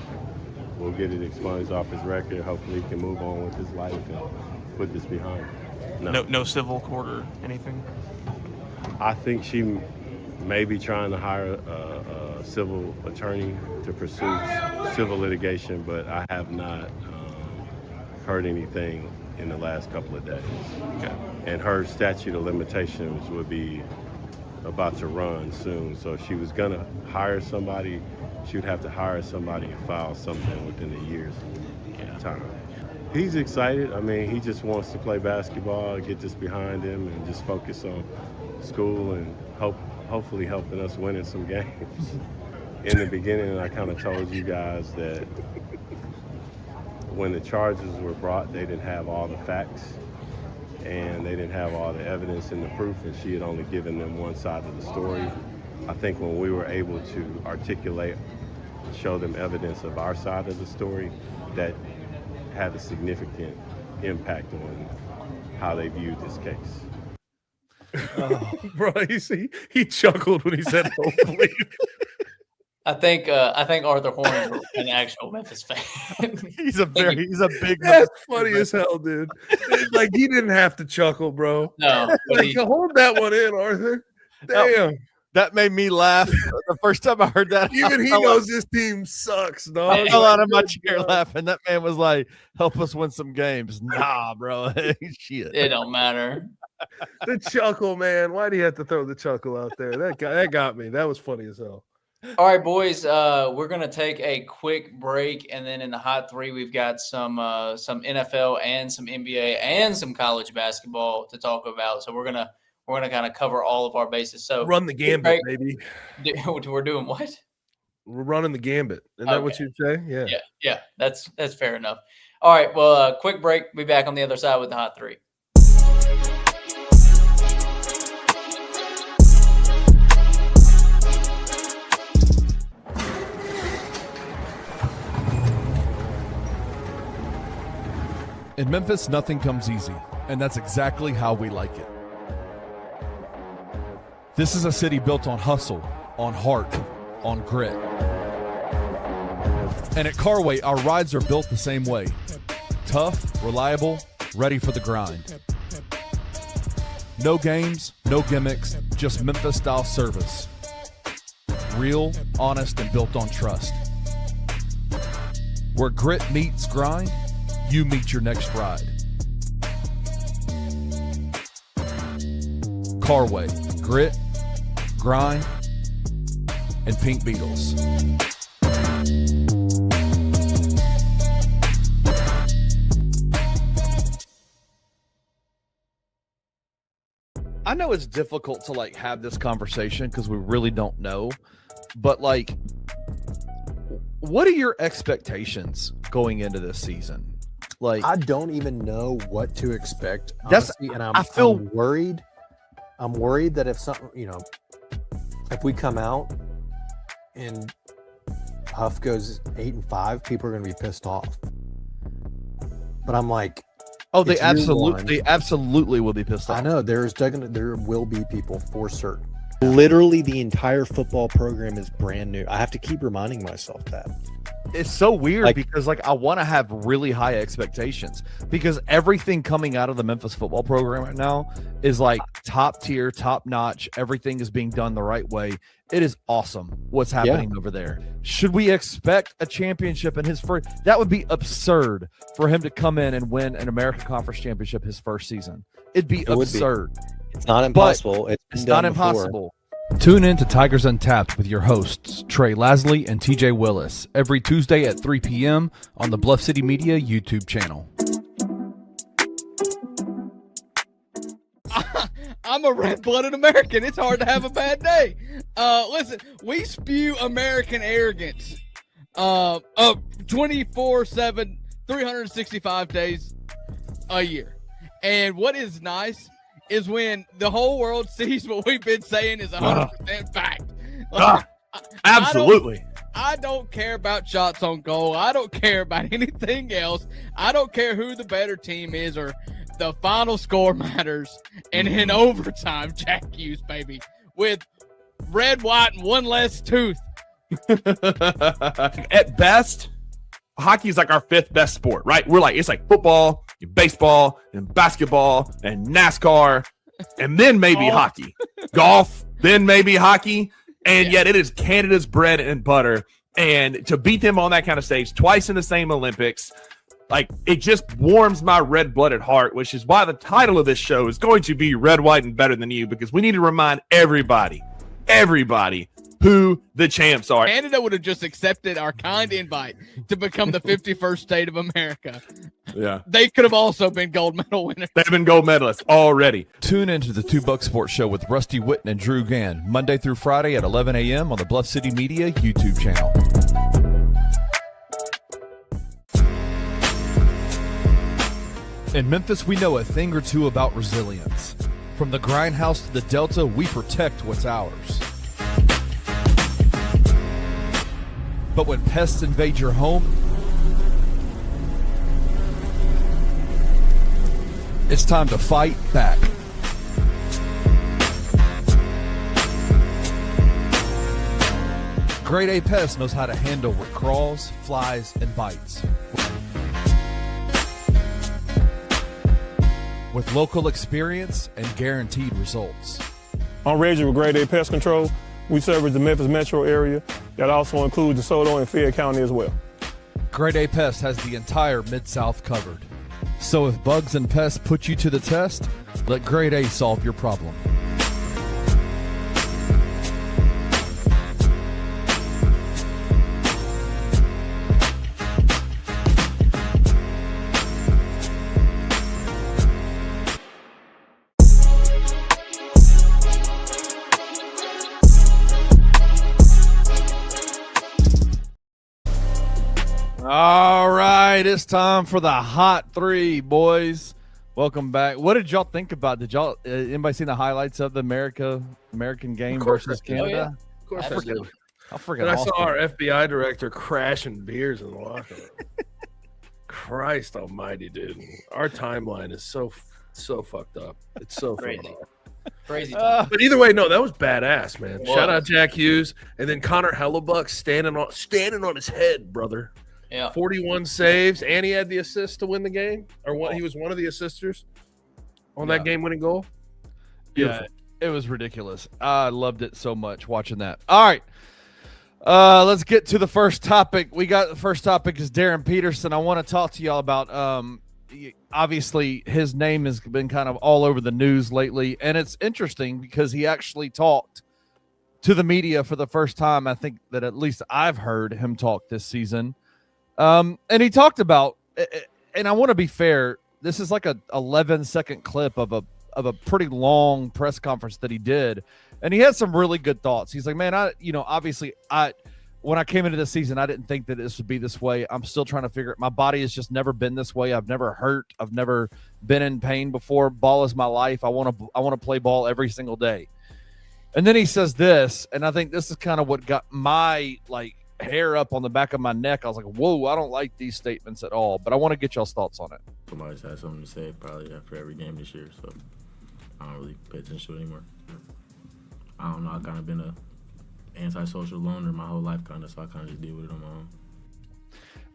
we'll get it expunged off his record. Hopefully he can move on with his life and put this behind him. No civil court or anything? I think she may be trying to hire a civil attorney to pursue civil litigation, but I have not heard anything in the last couple of days. Okay. And her statute of limitations would be about to run soon. So if she was going to hire somebody, she would have to hire somebody and file something within a year's time. He's excited. I mean, he just wants to play basketball, get this behind him, and just focus on school and hopefully helping us winning some games. In the beginning, I kind of told you guys that when the charges were brought, they didn't have all the facts and they didn't have all the evidence and the proof, and she had only given them one side of the story. I think when we were able to articulate and show them evidence of our side of the story, that had a significant impact on how they viewed this case. Bro, he chuckled when he said hopefully. I think Arthur Horn is an actual Memphis fan. he's a big. That's funny as hell, dude. Like, he didn't have to chuckle, bro. No, like, hold that one in, Arthur. Damn. That made me laugh the first time I heard that. Even he knows his team sucks, dog. I fell out of my chair laughing. That man was like, "Help us win some games." Nah, bro. Shit. It don't matter. The chuckle, man. Why do you have to throw the chuckle out there? That got me. That was funny as hell. All right, boys. We're gonna take a quick break, and then in the hot three, we've got some NFL and some NBA and some college basketball to talk about. So we're gonna kind of cover all of our bases. So run the gambit, baby. We're doing what? We're running the gambit. Isn't that what you'd say? Yeah. Yeah. That's fair enough. All right. Well, quick break. Be back on the other side with the hot three. In Memphis, nothing comes easy, and that's exactly how we like it. This is a city built on hustle, on heart, on grit. And at Carway, our rides are built the same way. Tough, reliable, ready for the grind. No games, no gimmicks, just Memphis-style service. Real, honest, and built on trust. Where grit meets grind, you meet your next ride. Carway, grit, grind, and Pink Beetles. I know it's difficult to like have this conversation because we really don't know, but like, what are your expectations going into this season? Like, I don't even know what to expect. Honestly, and I'm worried. I'm worried that if something, if we come out and Huff goes 8-5, people are going to be pissed off. But I'm like, oh, they it's year one. absolutely will be pissed off. I know there will be people for certain. Literally, the entire football program is brand new. I have to keep reminding myself that. It's so weird because I want to have really high expectations because everything coming out of the Memphis football program right now is like top tier, top notch. Everything is being done the right way. It is awesome what's happening over there. Should we expect a championship in his first? That would be absurd for him to come in and win an American Conference championship his first season. It'd be absurd. It's not impossible. It's not impossible. Tune in to Tigers Untapped with your hosts, Trey Lasley and TJ Willis, every Tuesday at 3 p.m. on the Bluff City Media YouTube channel. I'm a red-blooded American. It's hard to have a bad day. Listen, we spew American arrogance 24/7, 365 days a year. And what is nice is when the whole world sees what we've been saying is 100% fact. Absolutely. I don't care about shots on goal. I don't care about anything else. I don't care who the better team is or the final score matters. And in overtime, Jack Hughes, baby, with red, white, and one less tooth. At best, hockey is like our fifth best sport, right? It's like football, baseball, and basketball, and NASCAR, and then maybe hockey. Golf, then maybe hockey, and yet it is Canada's bread and butter. And to beat them on that kind of stage twice in the same Olympics, it just warms my red-blooded heart, which is why the title of this show is going to be Red, White, and Better Than You, because we need to remind everybody, who the champs are. Canada would have just accepted our kind invite to become the 51st state of America. Yeah. They could have also been gold medal winners. They've been gold medalists already. Tune into the Two Buck Sports Show with Rusty Witten and Drew Gann, Monday through Friday at 11 a.m. on the Bluff City Media YouTube channel. In Memphis, we know a thing or two about resilience. From the grindhouse to the Delta, we protect what's ours. But when pests invade your home, it's time to fight back. Grade A Pest knows how to handle what crawls, flies, and bites. With local experience and guaranteed results. On Reggie with Grade A Pest Control, we service the Memphis metro area. That also includes DeSoto and Fayette County as well. Grade A Pest has the entire Mid-South covered. So if bugs and pests put you to the test, let Grade A solve your problem. All right, it's time for the Hot Three, boys. Welcome back. What did y'all think about? Did y'all anybody see the highlights of the American game versus Canada? Of course I did. I forgot. And I saw our FBI director crashing beers in the locker room. Christ almighty, dude. Our timeline is so fucked up. It's so Crazy. fucked up. Crazy. But either way, no, that was badass, man. Shout out Jack Hughes. And then Connor Hellebuck standing on his head, brother. Yeah. 41 saves, and he had the assist to win the game. He was one of the assisters on that game-winning goal. Beautiful. Yeah, it was ridiculous. I loved it so much watching that. All right. Let's get to the first topic. The first topic is Darryn Peterson. I want to talk to y'all about obviously his name has been kind of all over the news lately, and it's interesting because he actually talked to the media for the first time. I think that at least I've heard him talk this season. And he talked about, and I want to be fair, this is like a 11-second clip of a pretty long press conference that he did, and he had some really good thoughts. He's like, man, obviously when I came into this season, I didn't think that this would be this way. I'm still trying to figure it. My body has just never been this way. I've never hurt. I've never been in pain before. Ball is my life. I want to play ball every single day. And then he says this, and I think this is kind of what got my hair up on the back of my neck. I was like, whoa, I don't like these statements at all. But I want to get y'all's thoughts on it. Somebody's had something to say probably after every game this year, so I don't really pay attention to it anymore. I don't know. I've kind of been a antisocial loner my whole life, kind of, so I kind of just deal with it on my own.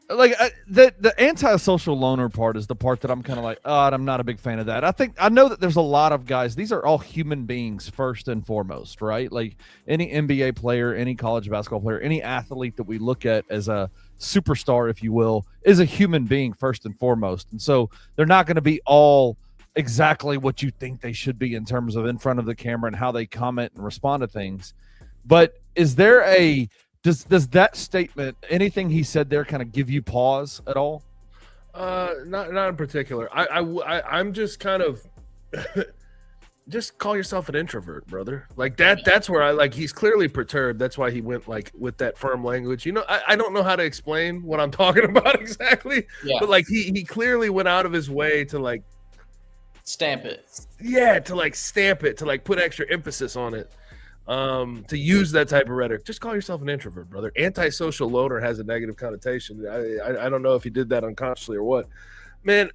Like the antisocial loner part is the part that I'm kind of like, I'm not a big fan of that. I know that there's a lot of guys. These are all human beings first and foremost, right? Like any NBA player, any college basketball player, any athlete that we look at as a superstar, if you will, is a human being first and foremost. And so they're not going to be all exactly what you think they should be in terms of in front of the camera and how they comment and respond to things. But is there does that statement, anything he said there, kind of give you pause at all? Not in particular. I'm just kind of just call yourself an introvert, brother. Like that's where I like. He's clearly perturbed. That's why he went like with that firm language. You know, I don't know how to explain what I'm talking about exactly. Yeah. But like he clearly went out of his way to like stamp it. Yeah, to like stamp it, to like put extra emphasis on it. To use that type of rhetoric. Just call yourself an introvert, brother. Antisocial loner has a negative connotation. I don't know if he did that unconsciously or what. Man,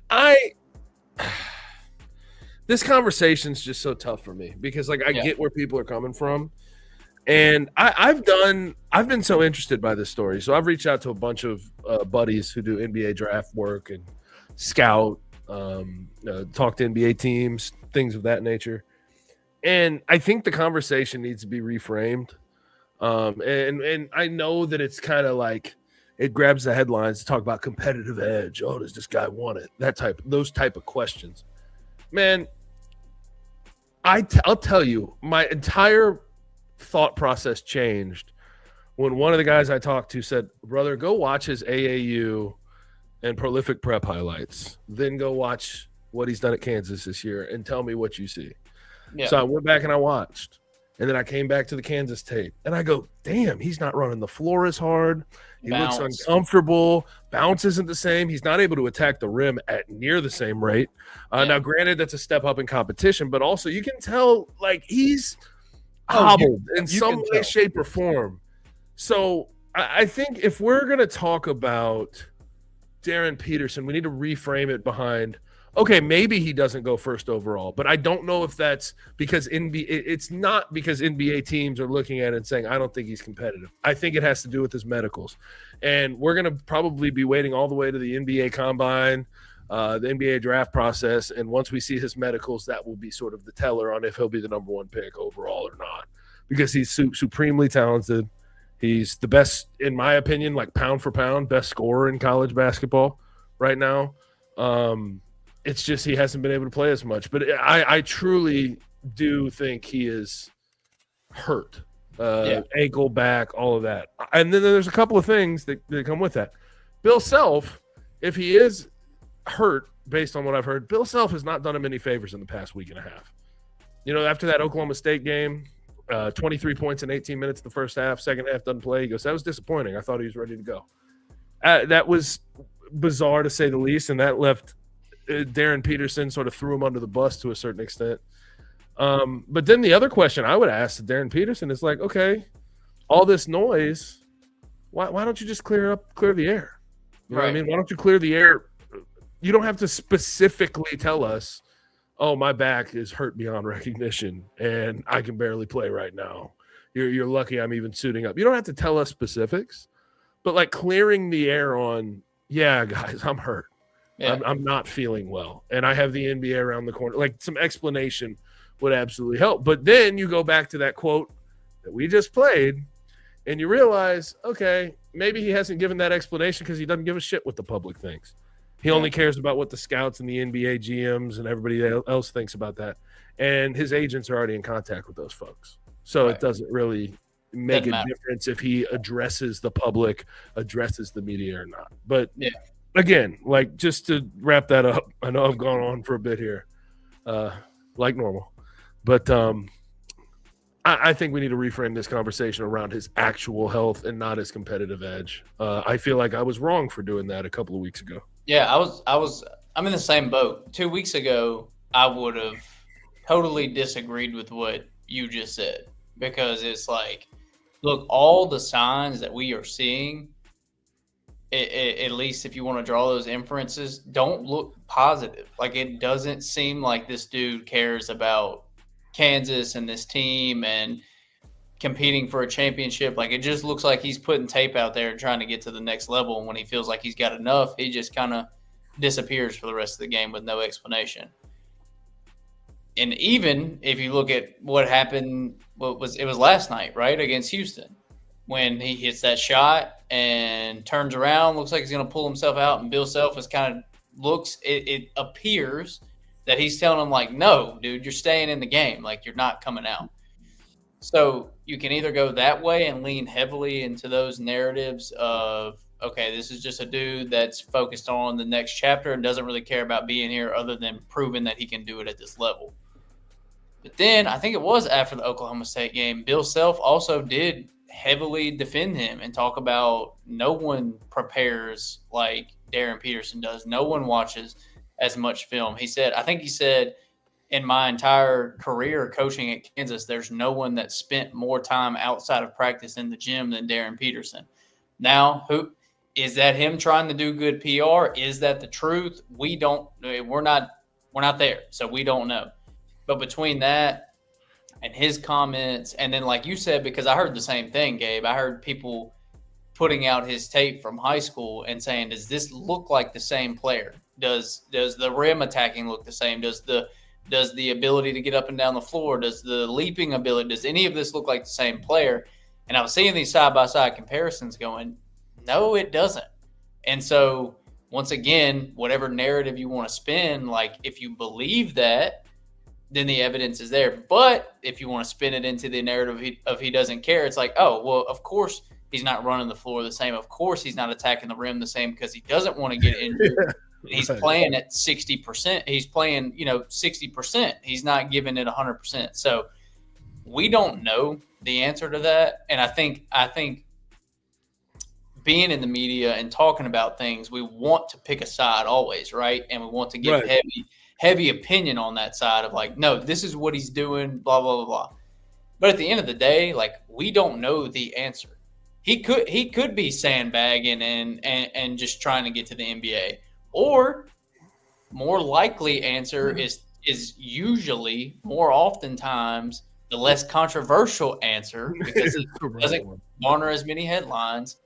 this conversation's just so tough for me because like I get where people are coming from. And I've been so interested by this story. So I've reached out to a bunch of buddies who do NBA draft work and scout, talk to NBA teams, things of that nature. And I think the conversation needs to be reframed. And I know that it's kind of like it grabs the headlines to talk about competitive edge. Oh, does this guy want it? Those type of questions. Man, I'll tell you, my entire thought process changed when one of the guys I talked to said, brother, go watch his AAU and prolific prep highlights. Then go watch what he's done at Kansas this year and tell me what you see. Yeah. So I went back and I watched, and then I came back to the Kansas tape, and I go, damn, he's not running the floor as hard. He looks uncomfortable. Bounce isn't the same. He's not able to attack the rim at near the same rate. Now, granted, that's a step up in competition, but also you can tell like he's hobbled in some way, shape, or form. So I think if we're going to talk about Darryn Peterson, we need to reframe it behind – okay, maybe he doesn't go first overall, but I don't know if that's because it's not because NBA teams are looking at it and saying, I don't think he's competitive. I think it has to do with his medicals. And we're going to probably be waiting all the way to the NBA combine, the NBA draft process. And once we see his medicals, that will be sort of the teller on if he'll be the number one pick overall or not, because he's supremely talented. He's the best, in my opinion, like pound for pound, best scorer in college basketball right now. It's just he hasn't been able to play as much. But I truly do think he is hurt. Ankle, back, all of that. And then there's a couple of things that come with that. Bill Self, if he is hurt, based on what I've heard, Bill Self has not done him any favors in the past week and a half. You know, after that Oklahoma State game, 23 points in 18 minutes the first half, second half doesn't play. He goes, that was disappointing. I thought he was ready to go. That was bizarre to say the least, and that left Darryn Peterson sort of threw him under the bus to a certain extent. But then the other question I would ask to Darryn Peterson is like, okay, all this noise, why don't you just clear the air? You know what I mean? Why don't you clear the air? You don't have to specifically tell us, oh, my back is hurt beyond recognition and I can barely play right now. You're lucky I'm even suiting up. You don't have to tell us specifics, but like clearing the air on, yeah, guys, I'm hurt. Yeah. I'm not feeling well, and I have the NBA around the corner. Like some explanation would absolutely help. But then you go back to that quote that we just played, and you realize, okay, maybe he hasn't given that explanation because he doesn't give a shit what the public thinks. He only cares about what the scouts and the NBA GMs and everybody else thinks about that. And his agents are already in contact with those folks. So it doesn't really make a difference if he addresses the public, addresses the media or not. But again, like just to wrap that up, I know I've gone on for a bit here, like normal, but I think we need to reframe this conversation around his actual health and not his competitive edge. I feel like I was wrong for doing that a couple of weeks ago. Yeah, I'm in the same boat. 2 weeks ago, I would have totally disagreed with what you just said, because it's like Look, all the signs that we are seeing, at least if you want to draw those inferences, don't look positive. Like, it doesn't seem like this dude cares about Kansas and this team and competing for a championship. Like, it just looks like he's putting tape out there and trying to get to the next level. And when he feels like he's got enough, he just kind of disappears for the rest of the game with no explanation. And even if you look at what happened, it was last night, right, against Houston, when he hits that shot and turns around, looks like he's going to pull himself out, and Bill Self is kind of it appears that he's telling him, like, no, dude, you're staying in the game. Like, you're not coming out. So you can either go that way and lean heavily into those narratives of, okay, this is just a dude that's focused on the next chapter and doesn't really care about being here other than proving that he can do it at this level. But then I think it was after the Oklahoma State game, Bill Self also did heavily defend him and talk about no one prepares like Darryn Peterson does. No one watches as much film. He said, in my entire career coaching at Kansas, there's no one that spent more time outside of practice in the gym than Darryn Peterson. Now, who is that? Him trying to do good PR? Is that the truth? We're not there, so we don't know. But between that and his comments, and then like you said, because I heard the same thing, Gabe, I heard people putting out his tape from high school and saying, does this look like the same player? Does the rim attacking look the same? Does the ability to get up and down the floor, does the leaping ability, does any of this look like the same player? And I was seeing these side-by-side comparisons going, no, it doesn't. And so once again, whatever narrative you want to spin, like if you believe that, then the evidence is there. But if you want to spin it into the narrative of he doesn't care, it's like, oh, well, of course he's not running the floor the same. Of course he's not attacking the rim the same because he doesn't want to get injured. He's playing at 60%. He's playing, 60%. He's not giving it 100%. So we don't know the answer to that. And I think being in the media and talking about things, we want to pick a side always, right? And we want to give heavy opinion on that side of like, no, this is what he's doing, blah, blah, blah, blah. But at the end of the day, like, we don't know the answer. He could be sandbagging and just trying to get to the NBA. Or more likely answer is usually more oftentimes the less controversial answer because it doesn't garner as many headlines.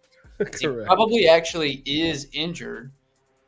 He probably actually is injured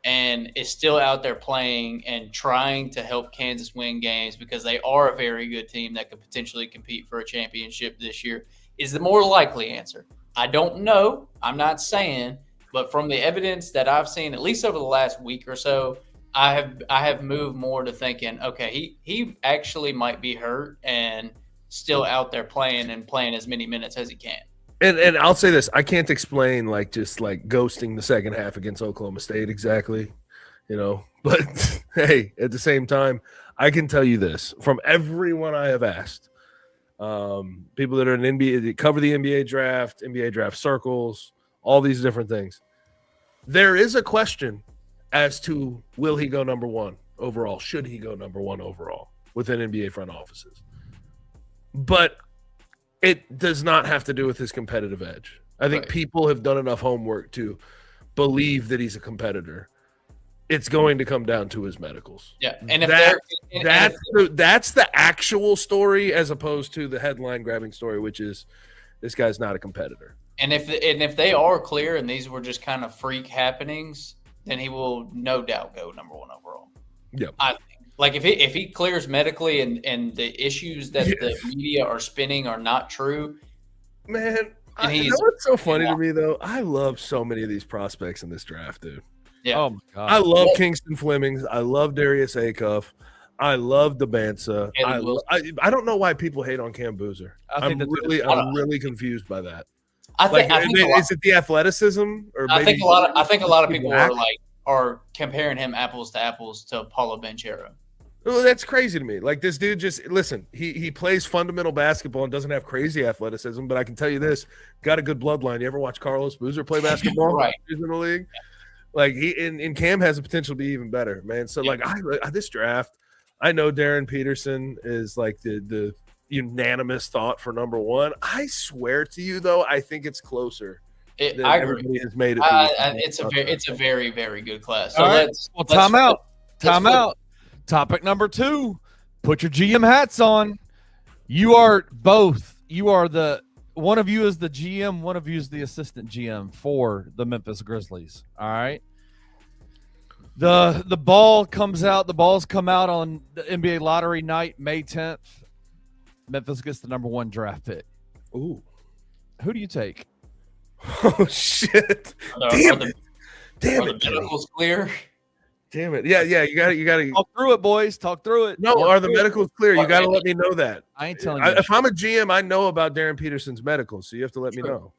and is still out there playing and trying to help Kansas win games because they are a very good team that could potentially compete for a championship this year, is the more likely answer. I don't know. I'm not saying, but from the evidence that I've seen, at least over the last week or so, I have moved more to thinking, okay, he actually might be hurt and still out there playing as many minutes as he can. And I'll say this, I can't explain just ghosting the second half against Oklahoma State exactly, but hey, at the same time, I can tell you this from everyone I have asked, people that are in NBA, that cover the NBA draft circles, all these different things. There is a question as to will he go number one overall? Should he go number one overall within NBA front offices? But it does not have to do with his competitive edge. I think people have done enough homework to believe that he's a competitor. It's going to come down to his medicals. Yeah, and if that's the actual story as opposed to the headline grabbing story, which is this guy's not a competitor. And if they are clear and these were just kind of freak happenings, then he will no doubt go number one overall. Yeah, I think. Like if he clears medically and the issues that the media are spinning are not true, man. You know what's so funny to me though? I love so many of these prospects in this draft, dude. Yeah. Oh my God. I love Kingston Flemings. I love Darius Acuff. I love Debansa. I don't know why people hate on Cam Boozer. I'm really confused by that. I think is it the athleticism, or I think a lot of people are comparing him apples to apples to Paulo Banchero. Well, that's crazy to me. Like, this dude he plays fundamental basketball and doesn't have crazy athleticism, but I can tell you this, got a good bloodline. You ever watch Carlos Boozer play basketball? Right. He's in the league. Like, he in Cam has the potential to be even better, man. So, this draft, I know Darryn Peterson is like the unanimous thought for number one. I swear to you, though, I think it's closer. I agree. Everybody has made it. It's a very, very good class. So All right. let's Time out. Time out. Topic number 2. Put your GM hats on. You are both. You are one of you is the GM, one of you is the assistant GM for the Memphis Grizzlies. All right. The ball comes out. The balls come out on the NBA lottery night, May 10th. Memphis gets the number 1 draft pick. Ooh. Who do you take? Oh shit! Damn it! Are the medicals clear? Damn it! Yeah. You got to talk through it, boys. Talk through it. No, are the medicals clear? You got to let me know that. I ain't telling you. If I'm a GM, I know about Darryn Peterson's medicals, so you have to let me know.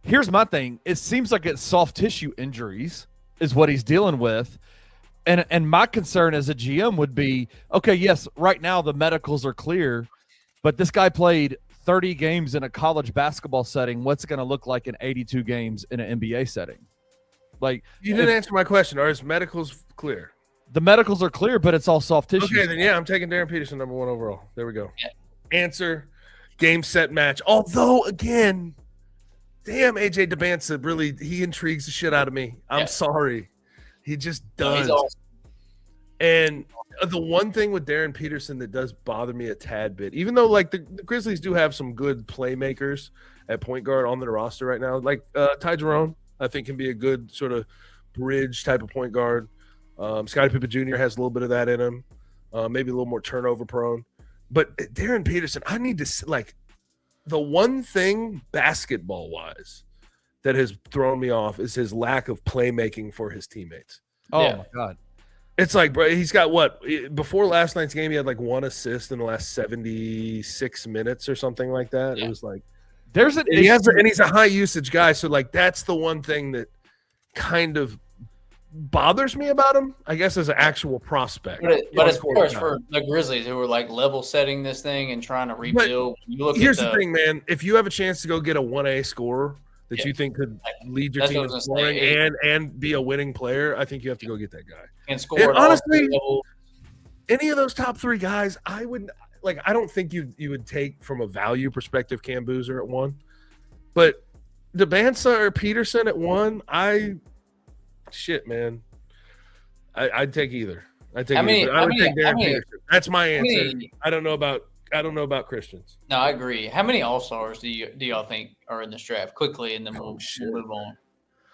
Here's my thing. It seems like it's soft tissue injuries is what he's dealing with. And my concern as a GM would be, okay, yes, right now the medicals are clear, but this guy played 30 games in a college basketball setting. What's it going to look like in 82 games in an NBA setting? Like, you didn't answer my question. Are his medicals clear? The medicals are clear, but it's all soft tissue. Okay, then yeah, I'm taking Darryn Peterson number 1 overall. There we go. Yeah. Answer, game, set, match. Although, again, damn, AJ DeBansa really, he intrigues the shit out of me. I'm sorry. He just does. Awesome. And the one thing with Darryn Peterson that does bother me a tad bit, even though like the Grizzlies do have some good playmakers at point guard on their roster right now, like Ty Jerome, I think can be a good sort of bridge type of point guard. Scottie Pippen Jr. has a little bit of that in him, maybe a little more turnover prone. But Darryn Peterson, I need to like the one thing basketball wise that has thrown me off is his lack of playmaking for his teammates. Oh my God. It's like, bro, he's got what? Before last night's game, he had like 1 assist in the last 76 minutes or something like that. Yeah. It was like he's a high usage guy, so like that's the one thing that kind of bothers me about him, I guess, as an actual prospect. But as far as for the Grizzlies who were like level setting this thing and trying to rebuild, here's the thing, man. If you have a chance to go get a 1A scorer that you think could lead your team in scoring and be a winning player, I think you have to go get that guy. And score. And honestly, any of those top 3 guys, I would like. I don't think you would take from a value perspective Cam Boozer at 1, but DeBansa or Peterson at 1, man, I'd take either. I would take Darryn Peterson. That's my answer. I don't know about Christians. No, I agree. How many All-Stars do y'all think are in this draft? Quickly, and then we'll move on.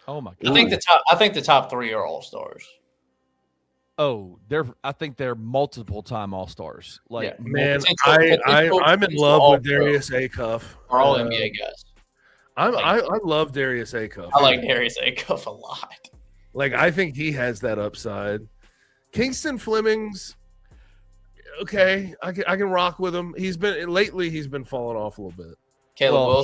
Oh my God! I think the top 3 are All-Stars. Oh, I think they're multiple time All-Stars. Like, man, I'm in love with Darius Acuff. Are all NBA guys. I love Darius Acuff. I like Darius Acuff a lot. Like, I think he has that upside. Kingston Fleming's okay. I can rock with him. He's been falling off a little bit.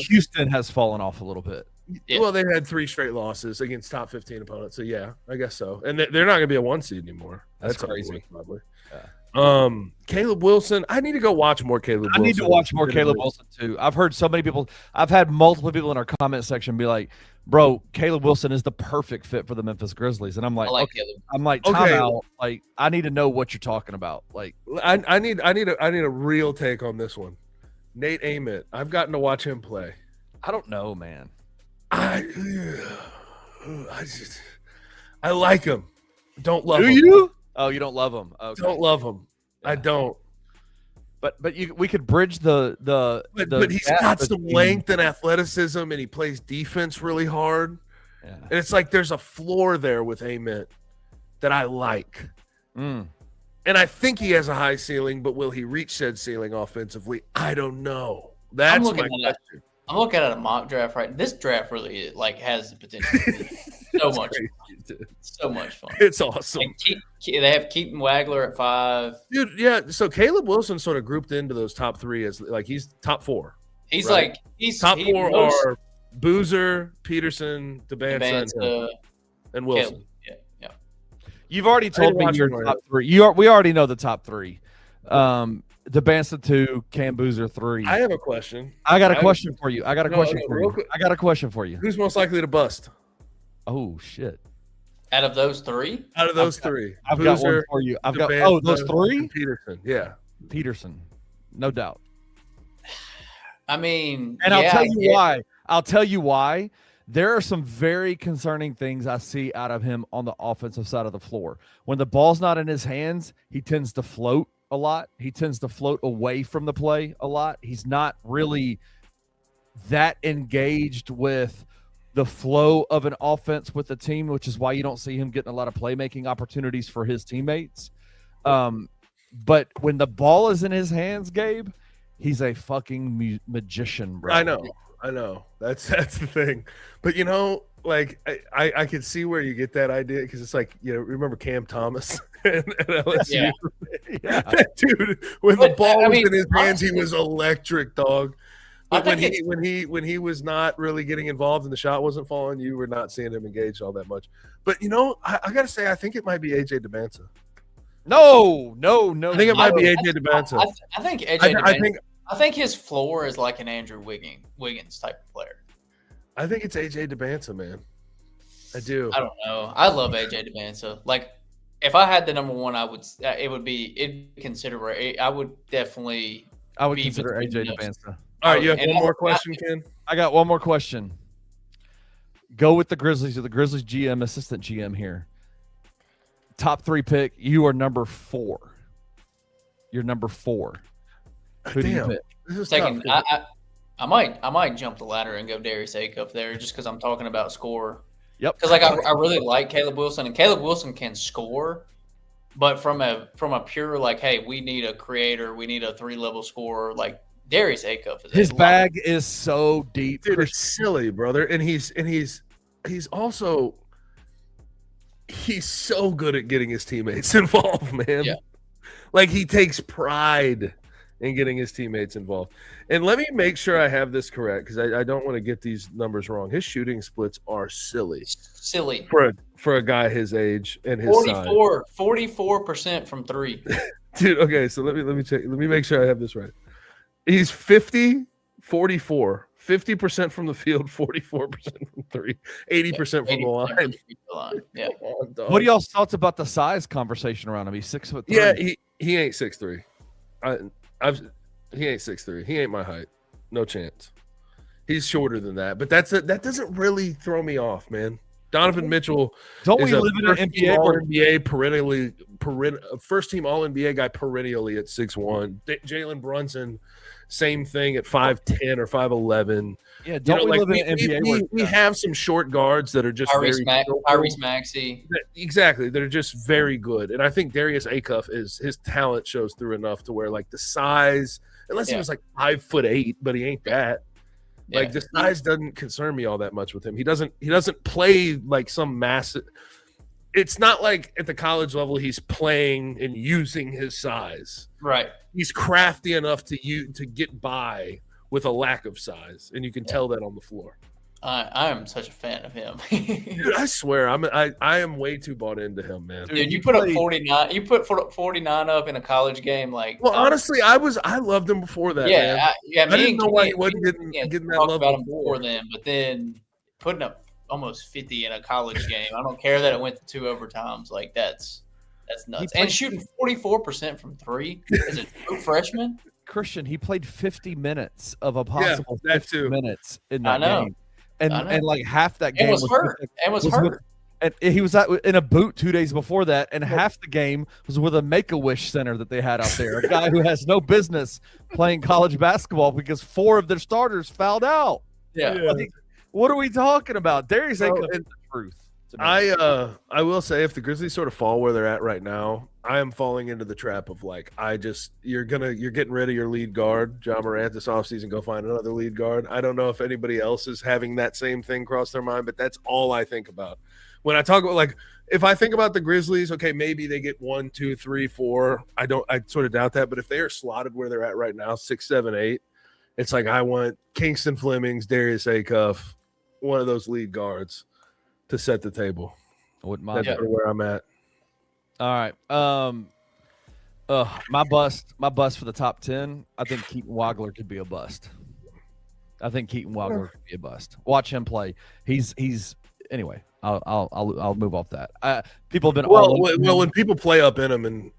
Houston has fallen off a little bit. Yeah. Well, they've had 3 straight losses against top 15 opponents. So yeah, I guess so. And they're not going to be a 1 seed anymore. That's crazy. Probably. Yeah. Caleb Wilson. I need to go watch more Caleb Wilson. I need to watch more Caleb Wilson too. I've heard so many people. I've had multiple people in our comment section be like, "Bro, Caleb Wilson is the perfect fit for the Memphis Grizzlies," and I'm like, time out. Like, I need to know what you're talking about. Like, I need a real take on this one. Nate Ament. I've gotten to watch him play. I don't know, man. I like him. Don't love him. Do you? Oh, you don't love him. Okay. Don't love him. Yeah. I don't. But we could bridge the but he's got some length and athleticism, and he plays defense really hard. Yeah. And it's like there's a floor there with Ament that I like. And I think he has a high ceiling, but will he reach said ceiling offensively? I don't know. That's my question. I'm looking at a mock draft right. This draft really has the potential to be so much fun. So much fun. It's awesome. They have Keaton Wagler at 5. Dude, yeah. So Caleb Wilson sort of grouped into those top 3 as like he's top 4. He's right? like he's top 4 are Boozer, Peterson, DeBansa, and Wilson. Yeah. You've already told me your top 3. We already know the top 3. DeBansa 2, Cam Boozer 3. I have a question. I got a question for you. I got a question for you. Who's most likely to bust? Oh shit! Out of those three? Out of those three. I've got one Boozer, for you. I've got Devanza, those three? and Peterson. Yeah. Peterson, no doubt. I mean, And I'll tell you why. I'll tell you why. There are some very concerning things I see out of him on the offensive side of the floor. When the ball's not in his hands, he tends to float a lot. He tends to float away from the play a lot. He's not really that engaged with the flow of an offense with the team, which is why you don't see him getting a lot of playmaking opportunities for his teammates. But when the ball is in his hands, Gabe, he's a fucking magician, bro. I know. That's the thing. But like I can see where you get that idea because it's like, remember Cam Thomas and LSU? Yeah. That dude, when the ball was in his hands, he was electric, dog. But when he was not really getting involved and the shot wasn't falling, you were not seeing him engaged all that much. But I gotta say, I think it might be AJ DeBanza. No. I think it might be AJ DeBanza. I think AJ I think his floor is like an Andrew Wiggins type of player. I think it's AJ DeBanza, man. I do. I don't know. I love AJ DeBanza. Like, if I had the number one, I would consider. I would definitely. I would consider AJ DeBanza. All right, you have one more question, Ken? I got one more question. Go with the Grizzlies or the Grizzlies GM, assistant GM here. Top 3 pick. You are number 4. You're number 4. Who do you pick? This is Second, tough. I might jump the ladder and go Darius Acuff there just because I'm talking about score. Yep. Because I really like Caleb Wilson, and Caleb Wilson can score, but from a pure like, hey, we need a creator, we need a 3-level scorer. Like Darius Acuff is his bag is so deep. Dude, it's silly, brother. And he's also so good at getting his teammates involved, man. Yeah. Like he takes pride in getting his teammates involved. And let me make sure I have this correct because I don't want to get these numbers wrong. His shooting splits are silly for a guy his age and his size. 44% from 3. Dude, okay, so let me check. Let me make sure I have this right. He's 50, 44, 50% from the field, 44% from 3, 80% from the line. Yeah. What are y'all's thoughts about the size conversation around him? He's 6'3". Yeah, he ain't 6'3". He ain't 6'3". He ain't my height. No chance. He's shorter than that, but that doesn't really throw me off, man. Donovan Mitchell. Don't we live in an NBA All NBA first team All NBA guy perennially at 6'1"? Jalen Brunson, same thing at 5'10" or 5'11". Yeah, don't we live in an NBA? We have some short guards that are just Tyrese Maxey. Exactly, that are just very good, and I think Darius Acuff his talent shows through enough to where like the size, unless he was like 5'8", but he ain't that. Yeah. Like the size doesn't concern me all that much with him. He doesn't play like some massive. It's not like at the college level he's playing and using his size. Right. He's crafty enough to get by with a lack of size, and you can tell that on the floor. I am such a fan of him. Dude, I swear, I am way too bought into him, man. Dude, you put up 49. You put 49 up in a college game, like. Well, honestly, I loved him before that. Yeah, man. I didn't know why he wasn't getting that love about him before then, but then putting up almost 50 in a college game. I don't care that it went to 2 overtimes. Like that's nuts. And shooting 44% from 3 as a true freshman. Christian, he played 50 minutes of a possible 50 minutes in that game. And like half that game was hurt. And he was in a boot 2 days before that, and half the game was with a Make-A-Wish center that they had out there. A guy who has no business playing college basketball because 4 of their starters fouled out. Yeah. Like, what are we talking about? Darius Acuff is the truth. I will say if the Grizzlies sort of fall where they're at right now, I am falling into the trap of like you're getting rid of your lead guard, Ja Morant, this offseason, go find another lead guard. I don't know if anybody else is having that same thing cross their mind, but that's all I think about. When I talk about like if I think about the Grizzlies, okay, maybe they get 1, 2, 3, 4. I sort of doubt that, but if they are slotted where they're at right now, 6, 7, 8, it's like I want Kingston Flemings, Darius Acuff, one of those lead guards to set the table. I wouldn't mind. That's where I'm at. All right. My bust for the top 10. I think Keaton Wagler could be a bust. Watch him play. He's anyway. I'll move off that. People have been well when people play up in him and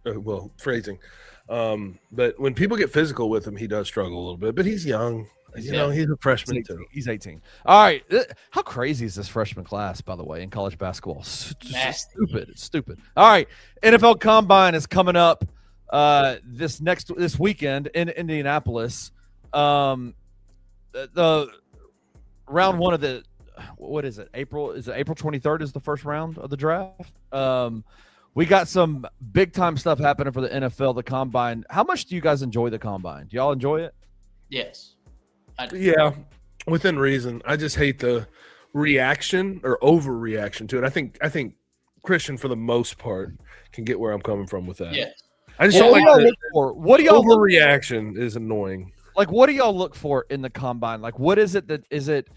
phrasing, but when people get physical with him, he does struggle a little bit. But he's young. You know, he's a freshman too. He's 18. All right. How crazy is this freshman class, by the way, in college basketball? Stupid. It's stupid. All right. NFL Combine is coming up this weekend in Indianapolis. The round one of the what is it? April 23rd is the first round of the draft. We got some big time stuff happening for the NFL, the Combine. How much do you guys enjoy the Combine? Do y'all enjoy it? Yes. Yeah, within reason. I just hate the reaction or overreaction to it. I think Christian, for the most part, can get where I'm coming from with that. Yeah. I just don't like what do y'all overreaction is annoying. Like, what do y'all look for in the Combine? Like, what is it that is it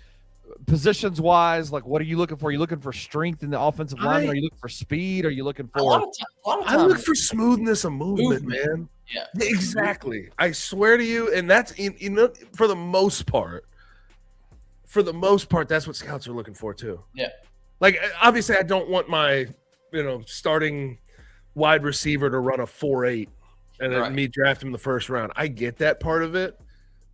positions wise? Like, what are you looking for? Are you looking for strength in the offensive line? Are you looking for speed? Are you looking for? A lot of times, I look for smoothness of movement, man. Yeah, exactly. I swear to you, and that's for the most part. For the most part, that's what scouts are looking for too. Yeah. Like, obviously, I don't want my starting wide receiver to run a 4.8 and then me draft him the first round. I get that part of it.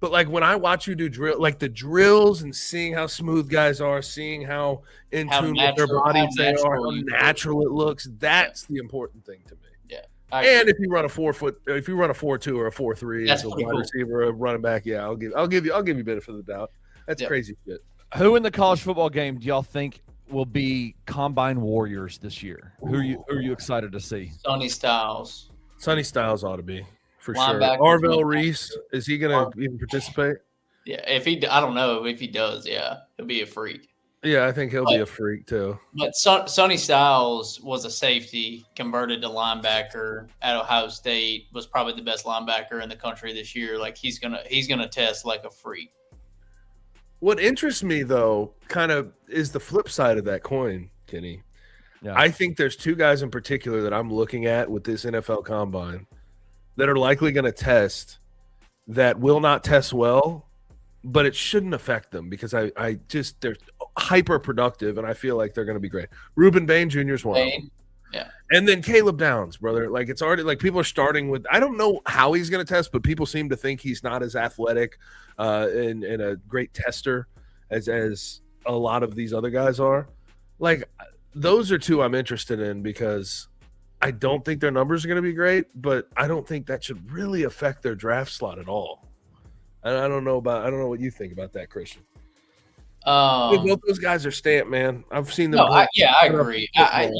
But like when I watch you do the drills and seeing how smooth guys are, seeing how in tune with their bodies they are, how natural it looks, that's the important thing to me. Yeah. And if you run a 4.2 or a 4.3 as a wide receiver, a running back, I'll give you benefit of the doubt. That's crazy shit. Who in the college football game do y'all think will be Combine warriors this year? Who are you excited to see? Sonny Styles. Sonny Styles ought to be. For Linebacker. sure. Arvell Reese, is he going to even participate? Yeah, I don't know if he does. Yeah, he'll be a freak. Yeah, I think he'll be a freak too. But Sonny Styles was a safety, converted to linebacker at Ohio State. Was probably the best linebacker in the country this year. Like he's gonna test like a freak. What interests me though, kind of, is the flip side of that coin, Kenny. Yeah. I think there's two guys in particular that I'm looking at with this NFL Combine that are likely going to test that will not test well, but it shouldn't affect them because I just they're hyper productive and I feel like they're going to be great. Reuben Bain Jr. is one of them. Yeah. And then Caleb Downs, brother. Like it's already like people are starting with, I don't know how he's going to test, but people seem to think he's not as athletic and a great tester as a lot of these other guys are. Like those are two I'm interested in because I don't think their numbers are going to be great, but I don't think that should really affect their draft slot at all. And I don't know what you think about that, Christian. Both those guys are stamped, man. I've seen them. I agree. I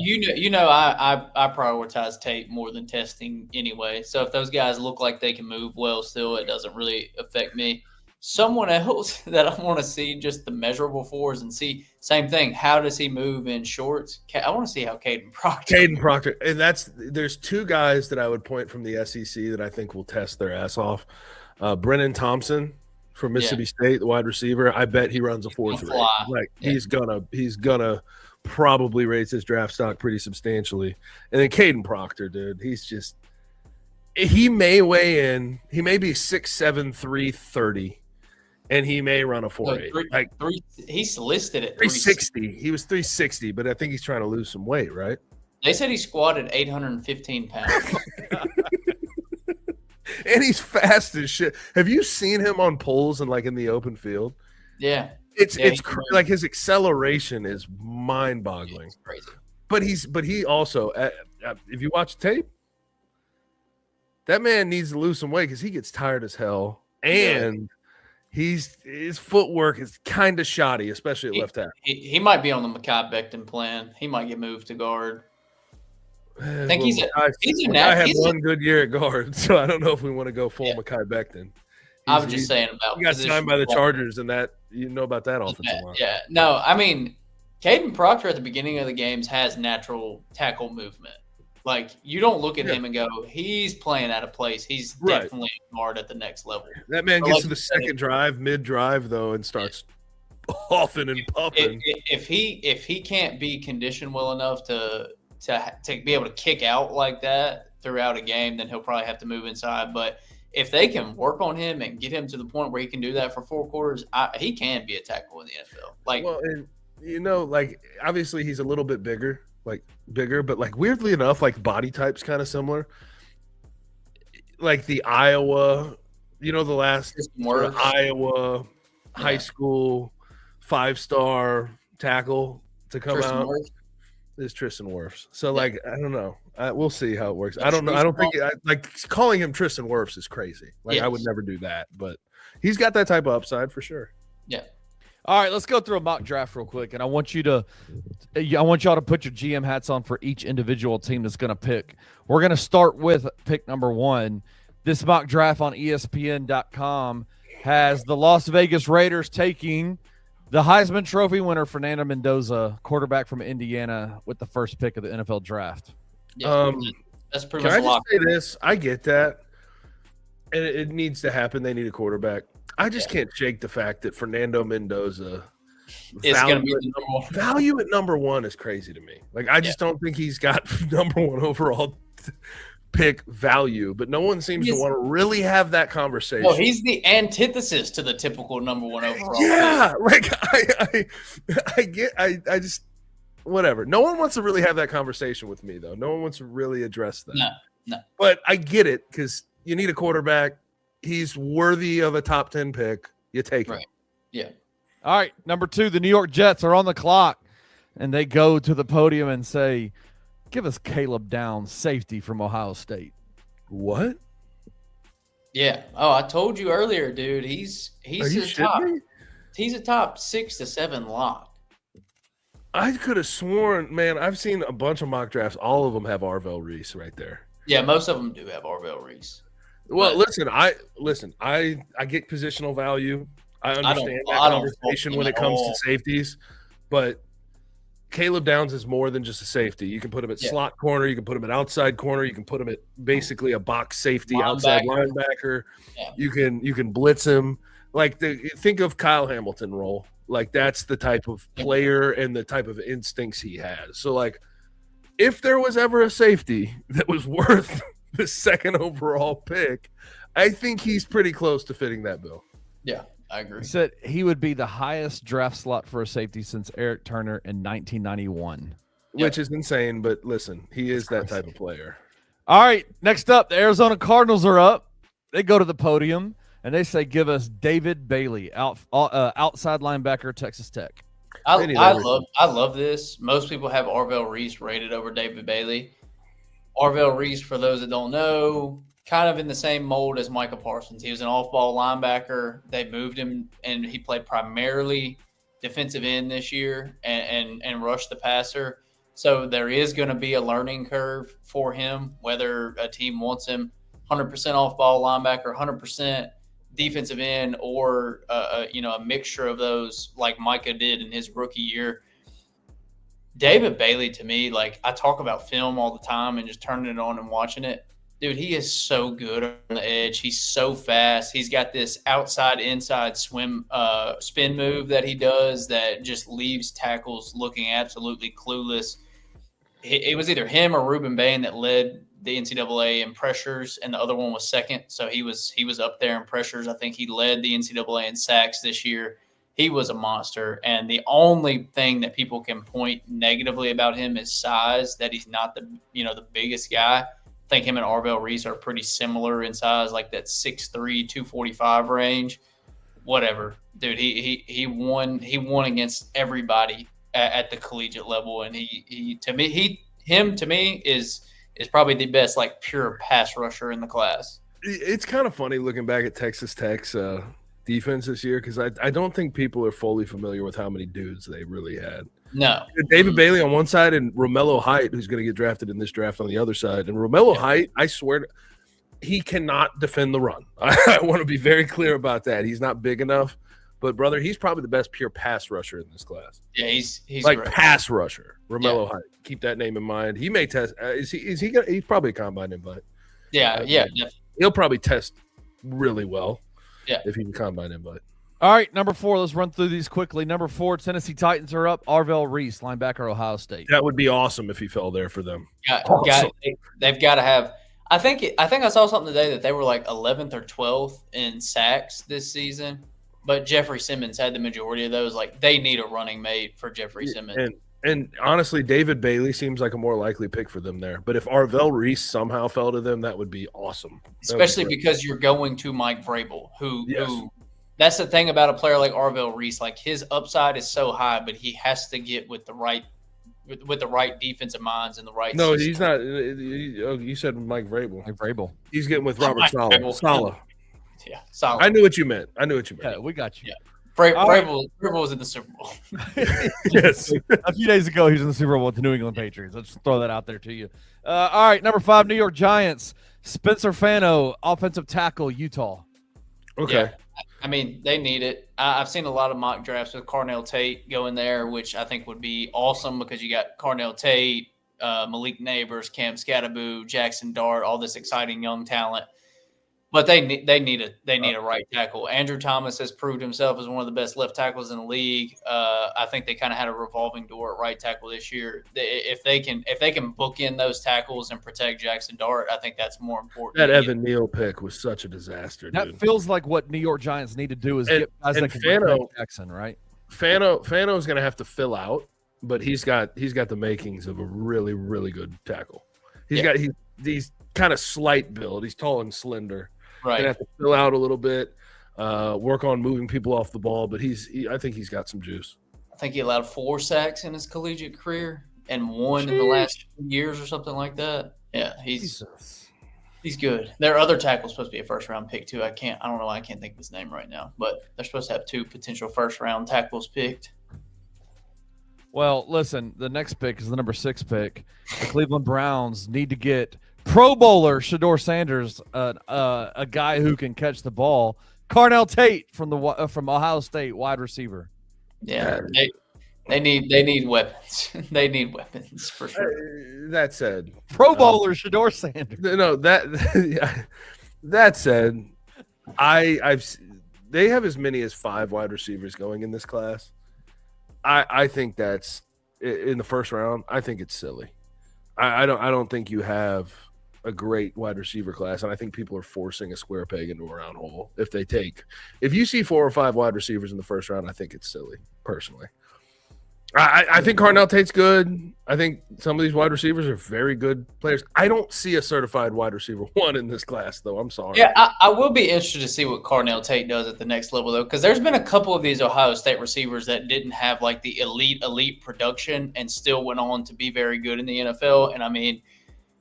prioritize tape more than testing anyway. So if those guys look like they can move well still, it doesn't really affect me. Someone else that I want to see just the measurable fours and see same thing. How does he move in shorts? I want to see how Caden Proctor. And there's two guys that I would point from the SEC that I think will test their ass off. Brennan Thompson from Mississippi State, the wide receiver. I bet he runs a 4.3. Like he's gonna probably raise his draft stock pretty substantially. And then Caden Proctor, dude, he may weigh in. He may be 6'7", 330. And he may run a 4.8. He's listed at 360. He was 360, but I think he's trying to lose some weight, right? They said he squatted 815 pounds. And he's fast as shit. Have you seen him on poles and like in the open field? Yeah. It's like his acceleration is mind-boggling. It's crazy. But he also, if you watch tape, that man needs to lose some weight because he gets tired as hell. And his footwork is kind of shoddy, especially at left tackle. He might be on the Mekhi Becton plan. He might get moved to guard. I think I had one good year at guard, so I don't know if we want to go full Mekhi Becton. I was just saying about he got signed by the Chargers, and that you know about that offensive line. Yeah, no, I mean, Caden Proctor at the beginning of the games has natural tackle movement. Like you don't look at him and go, he's playing out of place. He's definitely guard at the next level. That man gets to the second drive, mid-drive though, and starts huffing and puffing. If he can't be conditioned well enough to be able to kick out like that throughout a game, then he'll probably have to move inside. But if they can work on him and get him to the point where he can do that for 4 quarters, he can be a tackle in the NFL. like obviously he's a little bit bigger, but like weirdly enough, like body type's kind of similar. Like the Iowa, the last sort of Iowa high school 5-star tackle to come out is Tristan Wirfs. So like I don't know. We'll see how it works. I don't know. I don't think like calling him Tristan Wirfs is crazy. Like I would never do that, but he's got that type of upside for sure. Yeah. All right, let's go through a mock draft real quick, and I want y'all to put your GM hats on for each individual team that's going to pick. We're going to start with pick number 1. This mock draft on ESPN.com has the Las Vegas Raiders taking the Heisman Trophy winner Fernando Mendoza, quarterback from Indiana, with the first pick of the NFL draft. Yeah, that's pretty much can I just say this? I get that, and it needs to happen. They need a quarterback. I just can't shake the fact that Fernando Mendoza value at number 1 is crazy to me. Like I just don't think he's got number 1 overall pick value, but no one seems to want to really have that conversation. No, he's the antithesis to the typical number 1 overall. Yeah, pick. Like I just whatever. No one wants to really have that conversation with me though. No one wants to really address that. No. But I get it because you need a quarterback. He's worthy of a top 10 pick. You take him. Yeah. All right, number 2, the New York Jets are on the clock, and they go to the podium and say, give us Caleb Downs, safety from Ohio State. What? Yeah. Oh, I told you earlier, dude. He's a top 6 to 7 lock. I could have sworn, man, I've seen a bunch of mock drafts. All of them have Arvell Reese right there. Yeah, most of them do have Arvell Reese. Well, listen, I get positional value. I understand that conversation when it comes to safeties, but Caleb Downs is more than just a safety. You can put him at slot corner, you can put him at outside corner, you can put him at basically a box safety, outside linebacker. Yeah. You can blitz him. Like think of Kyle Hamilton role. Like that's the type of player and the type of instincts he has. So like if there was ever a safety that was worth the 2nd overall pick, I think he's pretty close to fitting that bill. Yeah, I agree. He said he would be the highest draft slot for a safety since Eric Turner in 1991. Which is insane, but listen, he is that type of player. All right, next up, the Arizona Cardinals are up. They go to the podium, and they say, give us David Bailey, outside linebacker, Texas Tech. I love this. Most people have Arvell Reese rated over David Bailey. Arvell Reese, for those that don't know, kind of in the same mold as Micah Parsons. He was an off-ball linebacker. They moved him, and he played primarily defensive end this year and rushed the passer. So there is going to be a learning curve for him, whether a team wants him 100% off-ball linebacker, 100% defensive end, or a mixture of those like Micah did in his rookie year. David Bailey, to me, like I talk about film all the time and just turning it on and watching it. Dude, he is so good on the edge. He's so fast. He's got this outside-inside spin move that he does that just leaves tackles looking absolutely clueless. It was either him or Ruben Bain that led the NCAA in pressures, and the other one was second. So he was up there in pressures. I think he led the NCAA in sacks this year. He was a monster, and the only thing that people can point negatively about him is size, that he's not the biggest guy. I think him and Arvell Reese are pretty similar in size, like that 6'3", 245 range. Whatever. Dude, he won against everybody at the collegiate level, and he to me is probably the best like pure pass rusher in the class. It's kind of funny looking back at Texas Tech's defense this year because I don't think people are fully familiar with how many dudes they really had. No. David Bailey on one side and Romello Height, who's going to get drafted in this draft, on the other side. And Romello Height, I swear, he cannot defend the run. I want to be very clear about that. He's not big enough. But, brother, he's probably the best pure pass rusher in this class. Yeah, he's like great. Pass rusher. Romello Height. Keep that name in mind. He may test. He's probably a combine invite. Yeah, definitely. He'll probably test really well. Yeah, if he's a combine invite. All right, number 4. Let's run through these quickly. Number 4, Tennessee Titans are up. Arvell Reese, linebacker, Ohio State. That would be awesome if he fell there for them. They've got to have. I think I saw something today that they were like 11th or 12th in sacks this season. but Jeffrey Simmons had the majority of those. Like, they need a running mate for Jeffrey Simmons. And honestly, David Bailey seems like a more likely pick for them there. But if Arvell Reese somehow fell to them, that would be awesome. Especially because you're going to Mike Vrabel, who that's the thing about a player like Arvell Reese. Like, his upside is so high, but he has to get with the right defensive minds and the right. No, system. he's not. You said Mike Vrabel. Mike Vrabel. He's getting with Robert Saleh. Yeah, Saleh. I knew what you meant. Yeah, we got you. Yeah. Vrabel was in the Super Bowl. Yes. A few days ago, he was in the Super Bowl with the New England Patriots. Let's throw that out there to you. All right, number 5, New York Giants. Spencer Fano, offensive tackle, Utah. Okay. Yeah. I mean, they need it. I've seen a lot of mock drafts with Carnell Tate going there, which I think would be awesome because you got Carnell Tate, Malik Neighbors, Cam Scattaboo, Jackson Dart, all this exciting young talent. But they need a right tackle. Andrew Thomas has proved himself as one of the best left tackles in the league. I think they kind of had a revolving door at right tackle this year. If they can bookend those tackles and protect Jackson Dart, I think that's more important. That Evan Neal pick was such a disaster. That dude. feels like what New York Giants need to do is get guys that can protect Jackson, right? Fano's going to have to fill out, but he's got the makings of a really, really good tackle. He's kind of slight build. He's tall and slender. Right. Gonna have to fill out a little bit, work on moving people off the ball, but I think he's got some juice. I think he allowed 4 sacks in his collegiate career and 1 in the last 2 years or something like that. Yeah, he's good. Their other tackle's supposed to be a first-round pick too. I don't know why I can't think of his name right now, but they're supposed to have 2 potential first-round tackles picked. Well, listen, the next pick is the number 6 pick. The Cleveland Browns need to get Pro Bowler Shedeur Sanders, a guy who can catch the ball. Carnell Tate from Ohio State, wide receiver. Yeah, they need weapons. They need weapons for sure. That said, Pro Bowler Shedeur Sanders. No, that said, they have as many as 5 wide receivers going in this class. I think that's in the first round. I think it's silly. I don't think you have a great wide receiver class, and I think people are forcing a square peg into a round hole. If you see 4 or 5 wide receivers in the first round, I think it's silly. Personally, I think Carnell Tate's good. I think some of these wide receivers are very good players. I don't see a certified wide receiver 1 in this class, though. I'm sorry. Yeah, I will be interested to see what Carnell Tate does at the next level, though, because there's been a couple of these Ohio State receivers that didn't have like the elite production and still went on to be very good in the NFL. And I mean,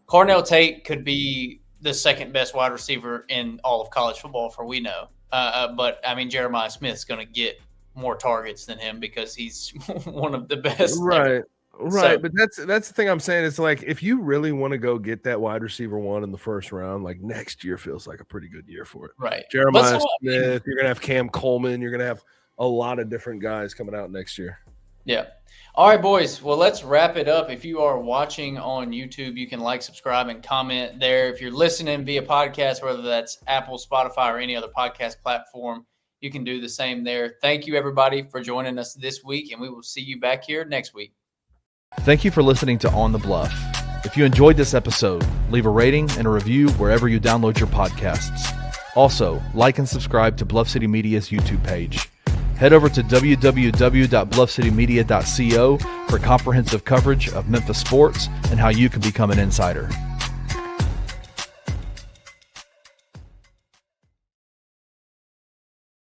Carnell Tate could be the second best wide receiver in all of college football, for we know. But I mean, Jeremiah Smith's going to get more targets than him because he's one of the best. Right. So, But that's the thing I'm saying. It's like, if you really want to go get that wide receiver 1 in the first round, like next year feels like a pretty good year for it. Right. Jeremiah Smith, you're going to have Cam Coleman. You're going to have a lot of different guys coming out next year. Yeah. All right, boys. Well, let's wrap it up. If you are watching on YouTube, you can like, subscribe, and comment there. If you're listening via podcast, whether that's Apple, Spotify, or any other podcast platform, you can do the same there. Thank you, everybody, for joining us this week, and we will see you back here next week. Thank you for listening to On the Bluff. If you enjoyed this episode, leave a rating and a review wherever you download your podcasts. Also, like and subscribe to Bluff City Media's YouTube page. Head over to www.bluffcitymedia.co for comprehensive coverage of Memphis sports and how you can become an insider.